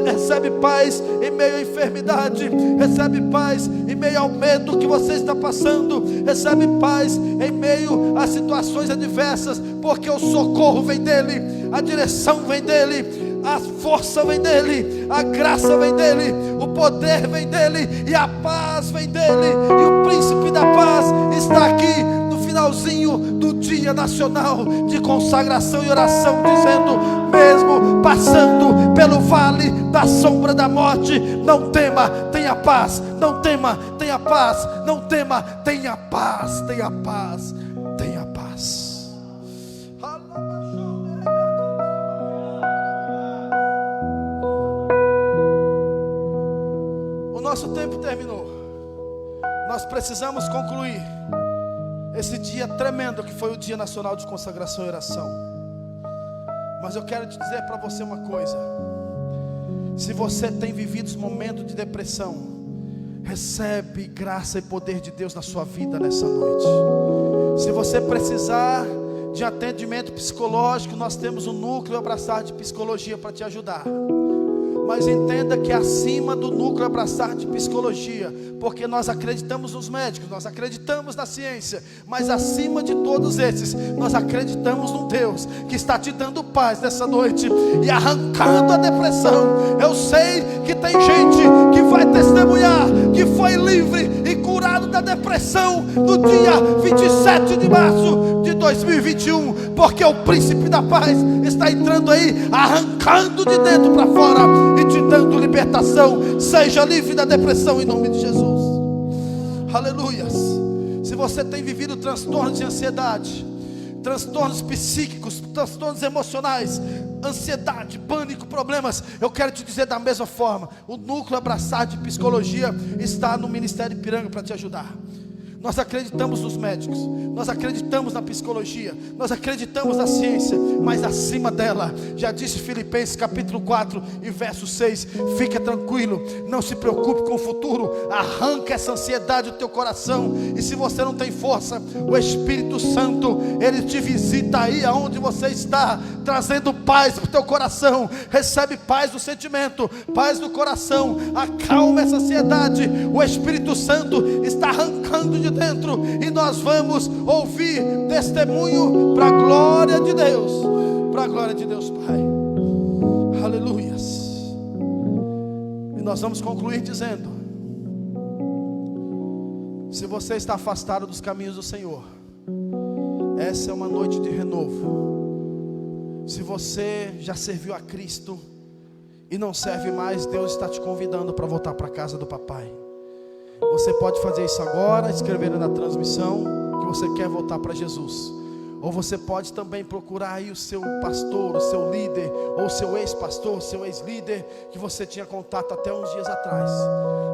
recebe paz em meio à enfermidade, recebe paz em meio ao medo que você está passando, recebe paz em meio a situações adversas, porque o socorro vem dele, a direção vem dele, a força vem dele, a graça vem dele, o poder vem dele e a paz vem dele, e o príncipe da paz está aqui no final finalzinho do Dia Nacional de Consagração e Oração, dizendo: mesmo passando pelo vale da sombra da morte, não tema, tenha paz. Não tema, tenha paz. Não tema, tenha paz. Tenha paz. Tenha paz. O nosso tempo terminou. Nós precisamos concluir esse dia tremendo que foi o Dia Nacional de Consagração e Oração. Mas eu quero te dizer para você uma coisa: se você tem vivido os momentos de depressão, recebe graça e poder de Deus na sua vida nessa noite. Se você precisar de atendimento psicológico, nós temos um núcleo Abraçar de Psicologia para te ajudar. Mas entenda que acima do núcleo Abraçar de Psicologia, porque nós acreditamos nos médicos, nós acreditamos na ciência, mas acima de todos esses, nós acreditamos num Deus que está te dando paz nessa noite e arrancando a depressão. Eu sei que tem gente que vai testemunhar que foi livre e curado da depressão no dia 27 de março de 2021, porque o príncipe da paz está entrando aí, arrancando de dentro para fora e te dando libertação. Seja livre da depressão em nome de Jesus. Aleluias. Se você tem vivido transtornos de ansiedade, transtornos psíquicos, transtornos emocionais, ansiedade, pânico, problemas, eu quero te dizer da mesma forma: o núcleo Abraçar de Psicologia está no Ministério Ipiranga para te ajudar. Nós acreditamos nos médicos, nós acreditamos na psicologia, nós acreditamos na ciência, mas acima dela, já disse Filipenses capítulo 4 e verso 6, fica tranquilo, não se preocupe com o futuro, arranca essa ansiedade do teu coração. E se você não tem força, o Espírito Santo, Ele te visita aí aonde você está, trazendo paz para o teu coração. Recebe paz do sentimento, paz do coração, acalma essa ansiedade. O Espírito Santo está arrancando de dentro, e nós vamos ouvir testemunho para a glória de Deus, para a glória de Deus Pai. Aleluias. E nós vamos concluir dizendo: se você está afastado dos caminhos do Senhor, essa é uma noite de renovo. Se você já serviu a Cristo e não serve mais, Deus está te convidando para voltar para a casa do papai. Você pode fazer isso agora, escrevendo na transmissão que você quer voltar para Jesus. Ou você pode também procurar aí o seu pastor, o seu líder, ou o seu ex-pastor, o seu ex-líder, que você tinha contato até uns dias atrás,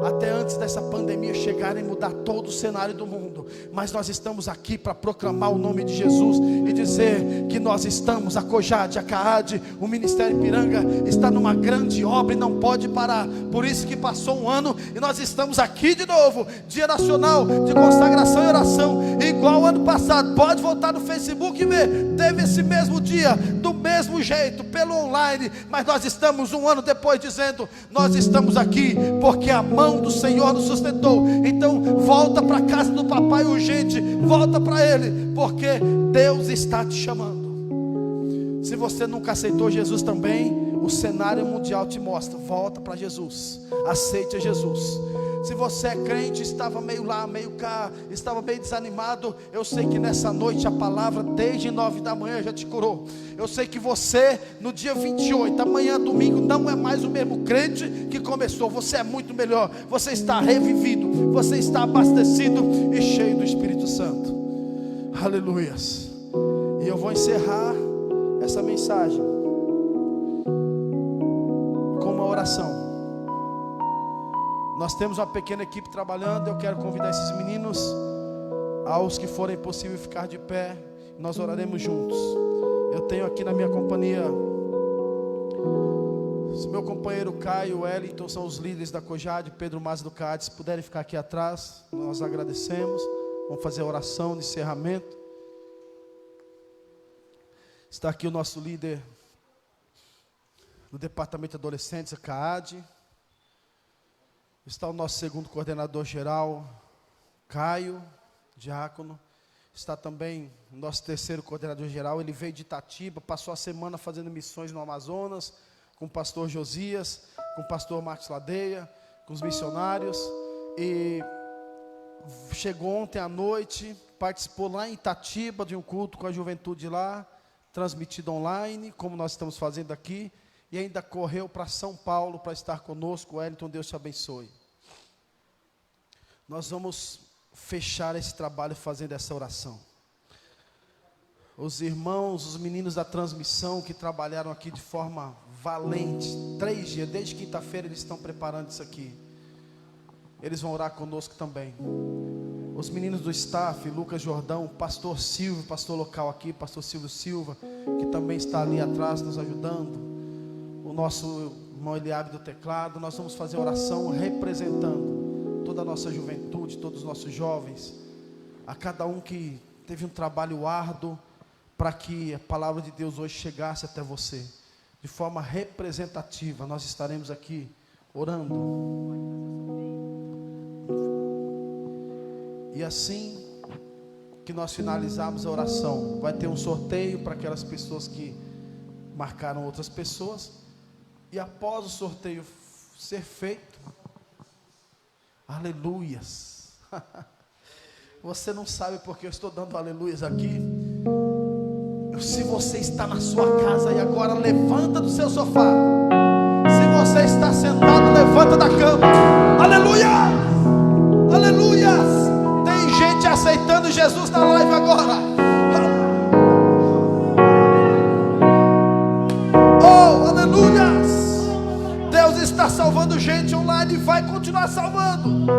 até antes dessa pandemia chegar e mudar todo o cenário do mundo. Mas nós estamos aqui para proclamar o nome de Jesus e dizer que nós estamos, a COJAD, a CAAD, o Ministério Ipiranga está numa grande obra e não pode parar. Por isso que passou um ano e nós estamos aqui de novo, Dia Nacional de Consagração e Oração, igual ano passado. Pode voltar no Facebook e ver, teve esse mesmo dia, do mesmo jeito, pelo online, mas nós estamos um ano depois dizendo: nós estamos aqui porque a mão do Senhor nos sustentou. Então volta para a casa do papai urgente, volta para Ele, porque Deus está te chamando. Se você nunca aceitou Jesus também, o cenário mundial te mostra: volta para Jesus, aceite Jesus. Se você é crente, estava meio lá, meio cá, estava meio desanimado, eu sei que nessa noite a palavra desde 9 da manhã já te curou. Eu sei que você no dia 28, amanhã domingo, não é mais o mesmo crente que começou. Você é muito melhor, você está revivido, você está abastecido e cheio do Espírito Santo. Aleluias. E eu vou encerrar essa mensagem com uma oração. Nós temos uma pequena equipe trabalhando. Eu quero convidar esses meninos, aos que forem possível, ficar de pé. Nós oraremos juntos. Eu tenho aqui na minha companhia meu companheiro Caio, Wellington, são os líderes da COJAD, Pedro Mas do CAAD. Se puderem ficar aqui atrás, nós agradecemos. Vamos fazer a oração de encerramento. Está aqui o nosso líder do departamento de adolescentes, a CAAD. Está o nosso segundo coordenador geral, Caio, diácono. Está também o nosso terceiro coordenador geral. Ele veio de Itatiba, passou a semana fazendo missões no Amazonas, com o pastor Josias, com o pastor Marcos Ladeia, com os missionários. E chegou ontem à noite, participou lá em Itatiba de um culto com a juventude lá, transmitido online, como nós estamos fazendo aqui, e ainda correu para São Paulo para estar conosco. Wellington, Deus te abençoe. Nós vamos fechar esse trabalho fazendo essa oração. Os irmãos, os meninos da transmissão que trabalharam aqui de forma valente, 3 dias, desde quinta-feira eles estão preparando isso aqui. Eles vão orar conosco também. Os meninos do staff, Lucas Jordão, pastor Silvio, pastor local aqui, pastor Silvio Silva, que também está ali atrás nos ajudando. O nosso irmão Eliabe do teclado. Nós vamos fazer oração representando toda a nossa juventude, todos os nossos jovens, a cada um que teve um trabalho árduo, para que a palavra de Deus hoje chegasse até você, de forma representativa. Nós estaremos aqui orando, e assim que nós finalizarmos a oração, vai ter um sorteio para aquelas pessoas que marcaram outras pessoas, e após o sorteio ser feito, aleluias, você não sabe porque eu estou dando aleluias aqui. Se você está na sua casa e agora, levanta do seu sofá. Se você está sentado, levanta da cama. Aleluia! Aleluias! Tem gente aceitando Jesus na live agora. Oh, aleluias! Deus está salvando gente online e vai continuar salvando.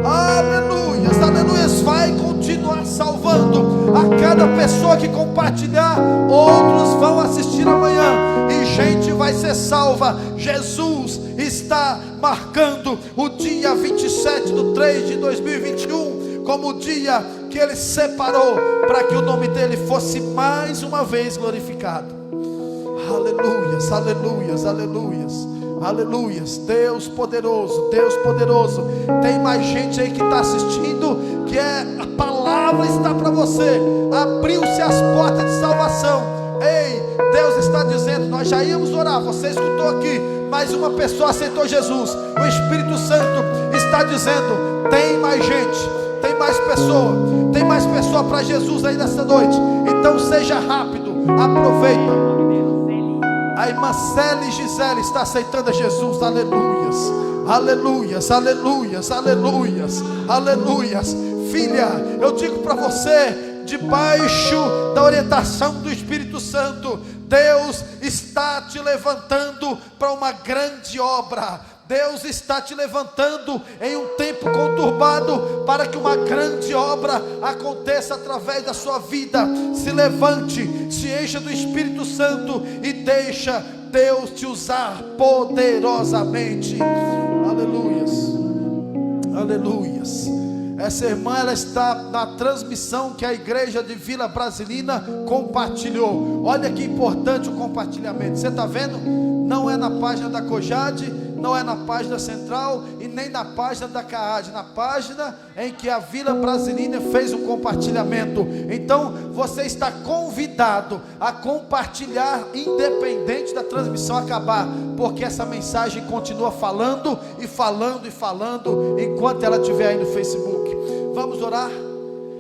Aleluias, aleluias, vai continuar salvando. A cada pessoa que compartilhar, outros vão assistir amanhã e gente vai ser salva. Jesus está marcando o dia 27/3/2021 como o dia que Ele separou para que o nome dEle fosse mais uma vez glorificado. Aleluias, aleluias, aleluias, aleluias. Deus poderoso, Deus poderoso. Tem mais gente aí que está assistindo, que a palavra está para você. Abriu-se as portas de salvação. Ei, Deus está dizendo, nós já íamos orar, você escutou aqui, mais uma pessoa aceitou Jesus. O Espírito Santo está dizendo, tem mais gente, tem mais pessoa para Jesus aí nessa noite. Então seja rápido, aproveita. A irmã Célia Gisele está aceitando a Jesus. Aleluias, aleluias, aleluias, aleluias, aleluias. Filha, eu digo para você, debaixo da orientação do Espírito Santo, Deus está te levantando para uma grande obra. Deus está te levantando em um tempo conturbado para que uma grande obra aconteça através da sua vida. Se levante, se encha do Espírito Santo e deixa Deus te usar poderosamente. Aleluias, aleluias. Essa irmã, ela está na transmissão que a igreja de Vila Brasilina compartilhou. Olha que importante o compartilhamento. Você está vendo? Não é na página da Cojade, não é na página central e nem na página da CAAD, na página em que a Vila Brasilina fez um compartilhamento. Então você está convidado a compartilhar, independente da transmissão acabar, porque essa mensagem continua falando e falando e falando enquanto ela estiver aí no Facebook. Vamos orar?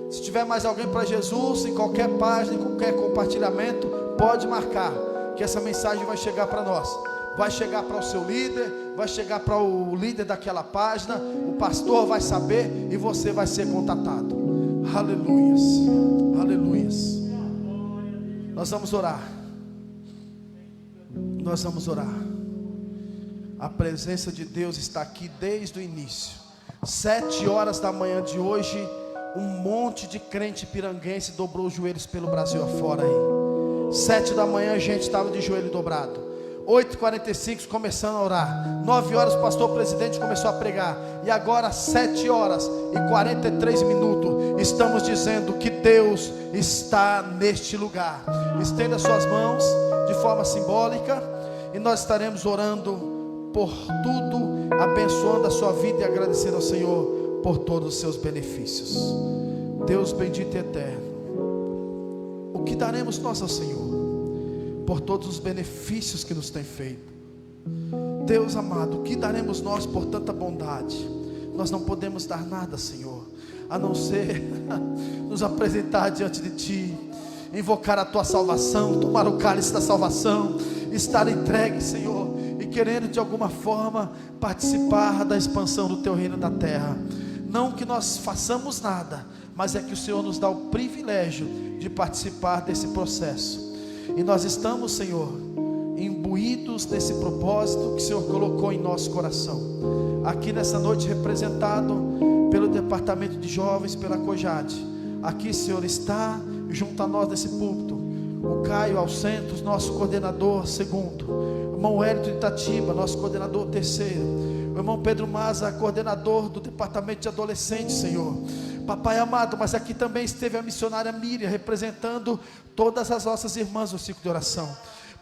Se tiver mais alguém para Jesus, em qualquer página, em qualquer compartilhamento, pode marcar, que essa mensagem vai chegar para nós. Vai chegar para o seu líder, vai chegar para o líder daquela página, o pastor vai saber e você vai ser contatado. Aleluias, aleluias. Nós vamos orar. Nós vamos orar. A presença de Deus está aqui desde o início. 7 horas da manhã de hoje, um monte de crente piranguense dobrou os joelhos pelo Brasil afora aí. 7 da manhã a gente estava de joelho dobrado. 8h45 começando a orar. 9 horas o pastor presidente começou a pregar. E agora 7h43 estamos dizendo que Deus está neste lugar. Estenda suas mãos de forma simbólica e nós estaremos orando por tudo, abençoando a sua vida e agradecendo ao Senhor por todos os seus benefícios. Deus bendito e eterno, o que daremos nós ao Senhor por todos os benefícios que nos tem feito? Deus amado, o que daremos nós por tanta bondade? nós não podemos dar nada, Senhor, a não ser nos apresentar diante de Ti, invocar a Tua salvação, tomar o cálice da salvação, estar entregue, Senhor, e querendo de alguma forma participar da expansão do Teu reino na terra. Não que nós façamos nada, mas é que o Senhor nos dá o privilégio de participar desse processo. E nós estamos, Senhor, imbuídos nesse propósito que o Senhor colocou em nosso coração. Aqui nessa noite, representado pelo Departamento de Jovens, pela COJAD. Aqui, Senhor, está junto a nós nesse púlpito o Caio Alcentos, nosso coordenador segundo, o irmão Hélito de Itatiba, nosso coordenador terceiro, o irmão Pedro Maza, coordenador do Departamento de Adolescentes, Senhor. Papai amado, mas aqui também esteve a missionária Miriam, representando todas as nossas irmãs do ciclo de oração.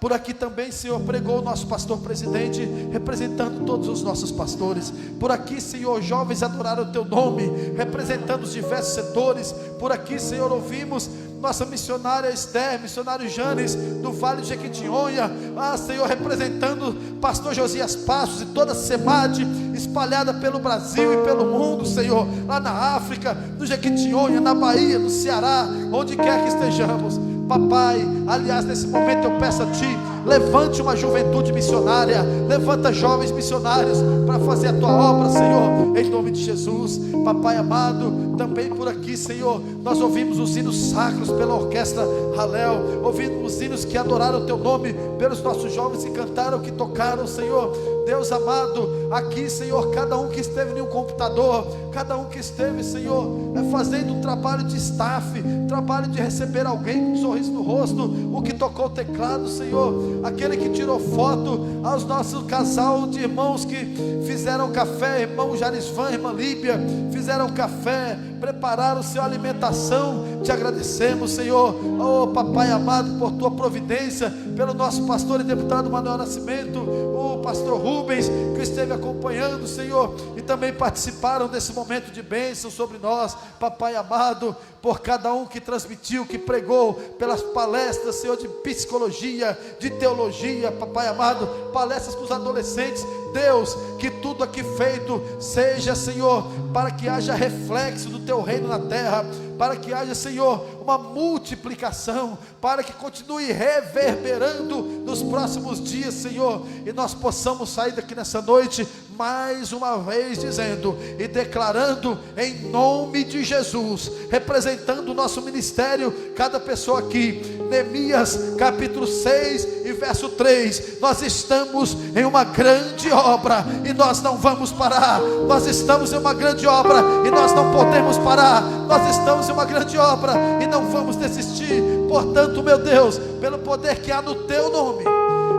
Por aqui também, Senhor, pregou o nosso pastor presidente, representando todos os nossos pastores. Por aqui, Senhor, jovens adoraram o Teu nome, representando os diversos setores. Por aqui, Senhor, ouvimos nossa missionária Esther, missionário Janes, do Vale de Jequitinhonha. Senhor, representando pastor Josias Passos e toda a SEMAD, espalhada pelo Brasil e pelo mundo, Senhor, lá na África, no Jequitinhonha, na Bahia, no Ceará, onde quer que estejamos. Papai, aliás, nesse momento eu peço a Ti, levante uma juventude missionária, levanta jovens missionários para fazer a Tua obra, Senhor, em nome de Jesus. Papai amado, também por aqui, Senhor, nós ouvimos os hinos sacros pela orquestra Halel, ouvimos os hinos que adoraram o Teu nome, pelos nossos jovens que cantaram, que tocaram, Senhor. Deus amado, aqui, Senhor, cada um que esteve em um computador, cada um que esteve, Senhor, fazendo um trabalho de staff, trabalho de receber alguém com um sorriso no rosto, o que tocou o teclado, Senhor, aquele que tirou foto, aos nossos casal de irmãos que fizeram café, irmão Jarisvan, irmã Líbia, fizeram café, prepararam sua alimentação, te agradecemos, Senhor, oh Papai amado, por Tua providência, pelo nosso pastor e deputado Manuel Nascimento, o pastor Rubens, que esteve acompanhando, Senhor, e também participaram desse momento de bênção sobre nós, Papai amado, por cada um que transmitiu, que pregou, pelas palestras, Senhor, de psicologia, de teologia, Papai amado, palestras para os adolescentes. Deus, que tudo aqui feito seja, Senhor, para que haja reflexo do Teu reino na terra, para que haja, Senhor, uma multiplicação, para que continue reverberando nos próximos dias, Senhor, e nós possamos sair daqui nessa noite, mais uma vez dizendo e declarando em nome de Jesus, representando o nosso ministério, cada pessoa aqui, Neemias capítulo 6 e verso 3, nós estamos em uma grande obra, e nós não vamos parar, nós estamos em uma grande obra, e nós não podemos parar, nós estamos em uma grande obra, e não vamos desistir. Portanto, meu Deus, pelo poder que há no Teu nome,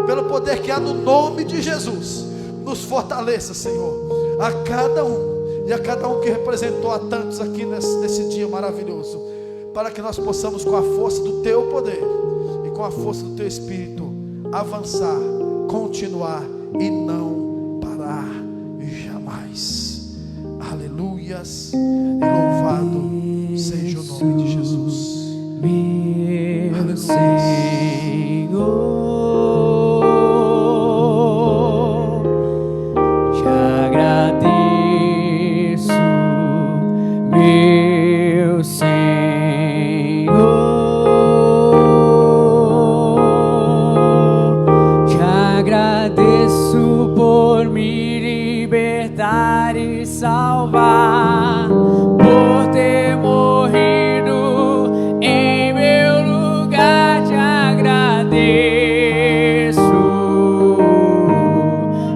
pelo poder que há no nome de Jesus, nos fortaleça, Senhor, a cada um, e a cada um que representou a tantos aqui nesse dia maravilhoso, para que nós possamos, com a força do Teu poder e com a força do Teu Espírito, avançar, continuar e não parar jamais. Aleluias, e louvado seja o nome de Jesus. Meu Senhor, te agradeço, meu Senhor, te agradeço por me libertar e salvar, por ter morrido em meu lugar, te agradeço,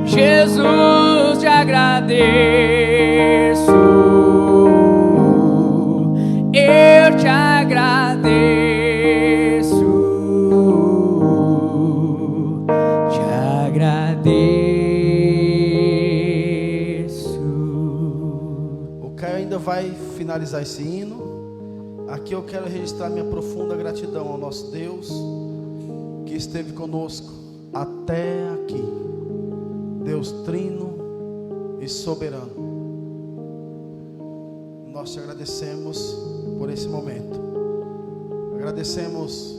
Jesus, te agradeço, eu te agradeço, te agradeço. O Caio ainda vai finalizar esse hino. Aqui eu quero registrar minha profunda gratidão ao nosso Deus, que esteve conosco até aqui. Deus trino e soberano, nós te agradecemos por esse momento. Agradecemos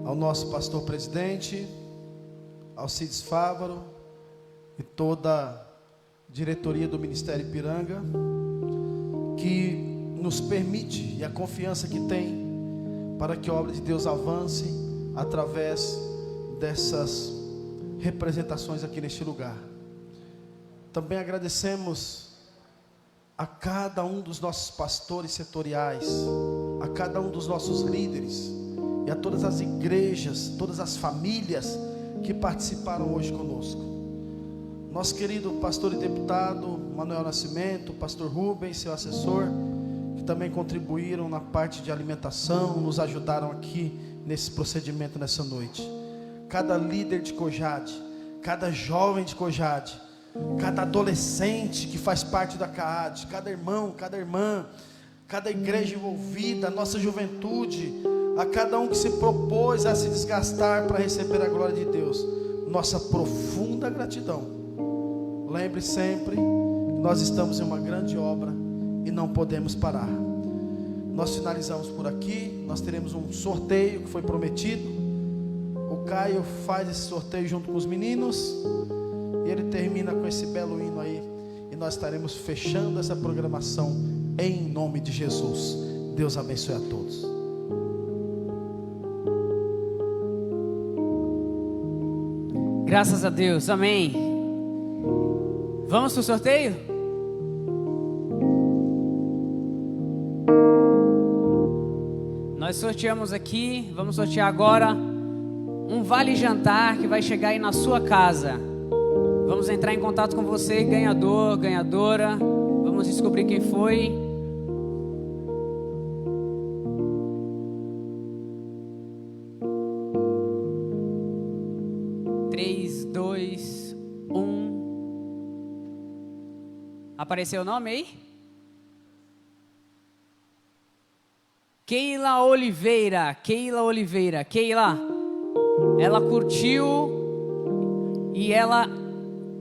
ao nosso pastor presidente, Alcides Fávaro, e toda diretoria do Ministério Ipiranga, que nos permite, e a confiança que tem para que a obra de Deus avance através dessas representações aqui neste lugar. Também agradecemos a cada um dos nossos pastores setoriais, a cada um dos nossos líderes e a todas as igrejas, todas as famílias que participaram hoje conosco. Nosso querido pastor e deputado Manuel Nascimento, pastor Rubens, seu assessor, que também contribuíram na parte de alimentação, nos ajudaram aqui nesse procedimento nessa noite. Cada líder de Cojade, cada jovem de Cojade, cada adolescente que faz parte da CAAD, cada irmão, cada irmã, cada igreja envolvida, a nossa juventude, a cada um que se propôs a se desgastar para receber a glória de Deus, nossa profunda gratidão. Lembre sempre que nós estamos em uma grande obra e não podemos parar. Nós finalizamos por aqui. Nós teremos um sorteio que foi prometido. O Caio faz esse sorteio junto com os meninos e ele termina com esse belo hino aí, e nós estaremos fechando essa programação em nome de Jesus. Deus abençoe a todos. Graças a Deus, amém. Vamos para o sorteio? Nós sorteamos aqui, vamos sortear agora um vale jantar que vai chegar aí na sua casa. Vamos entrar em contato com você, ganhador, ganhadora. Vamos descobrir quem foi. Apareceu o nome aí? Keila Oliveira. Keila, ela curtiu e ela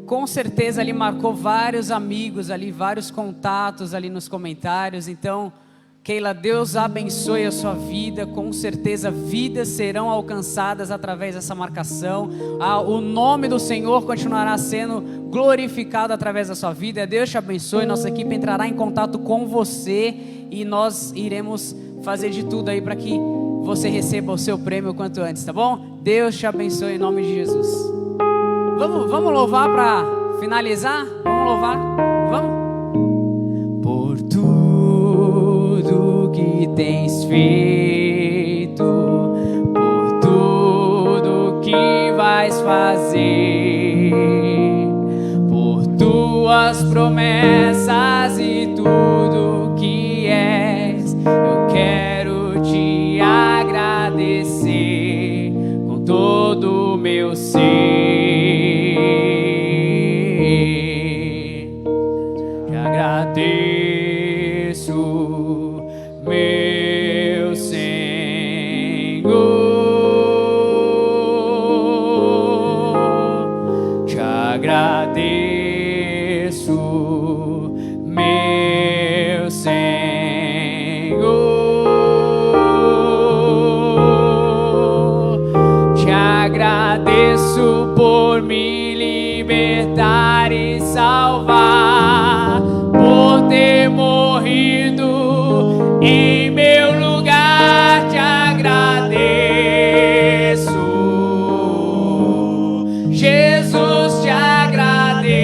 com certeza ali marcou vários amigos ali, vários contatos ali nos comentários. Então, Keila, Deus abençoe a sua vida. Com certeza vidas serão alcançadas através dessa marcação. O nome do Senhor continuará sendo glorificado através da sua vida. Deus te abençoe. Nossa equipe entrará em contato com você e nós iremos fazer de tudo aí para que você receba o seu prêmio o quanto antes, tá bom? Deus te abençoe em nome de Jesus. Vamos louvar para finalizar? Vamos louvar? Vamos? Por tudo que tens feito, por tudo que vais fazer, por tuas promessas e tudo que és, eu quero te agradecer com todo o meu ser. Te agradeço, meu Senhor, te agradeço, meu Senhor, te agradeço por me libertar e salvar, por ter morrido em meu lugar. Te agradeço, Jesus, te agradeço,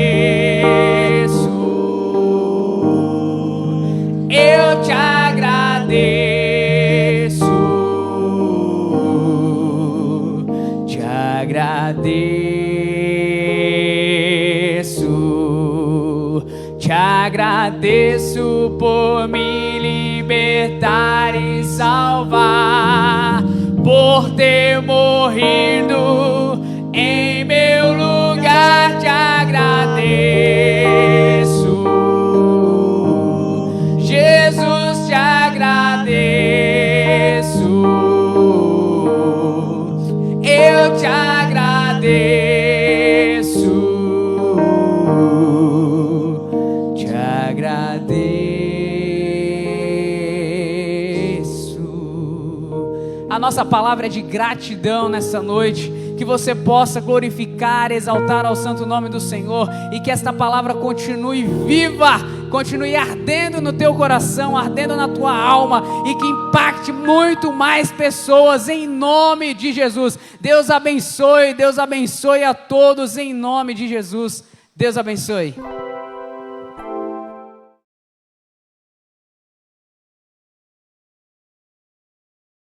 eu te agradeço, te agradeço, te agradeço por me libertar e salvar, por ter morrido em meu lugar. Te agradeço, Jesus, te agradeço, eu te agradeço, te agradeço. A nossa palavra é de gratidão nessa noite. que você possa glorificar, exaltar ao santo nome do Senhor, e que esta palavra continue viva, continue ardendo no teu coração, ardendo na tua alma, e que impacte muito mais pessoas, em nome de Jesus. Deus abençoe a todos, em nome de Jesus. Deus abençoe.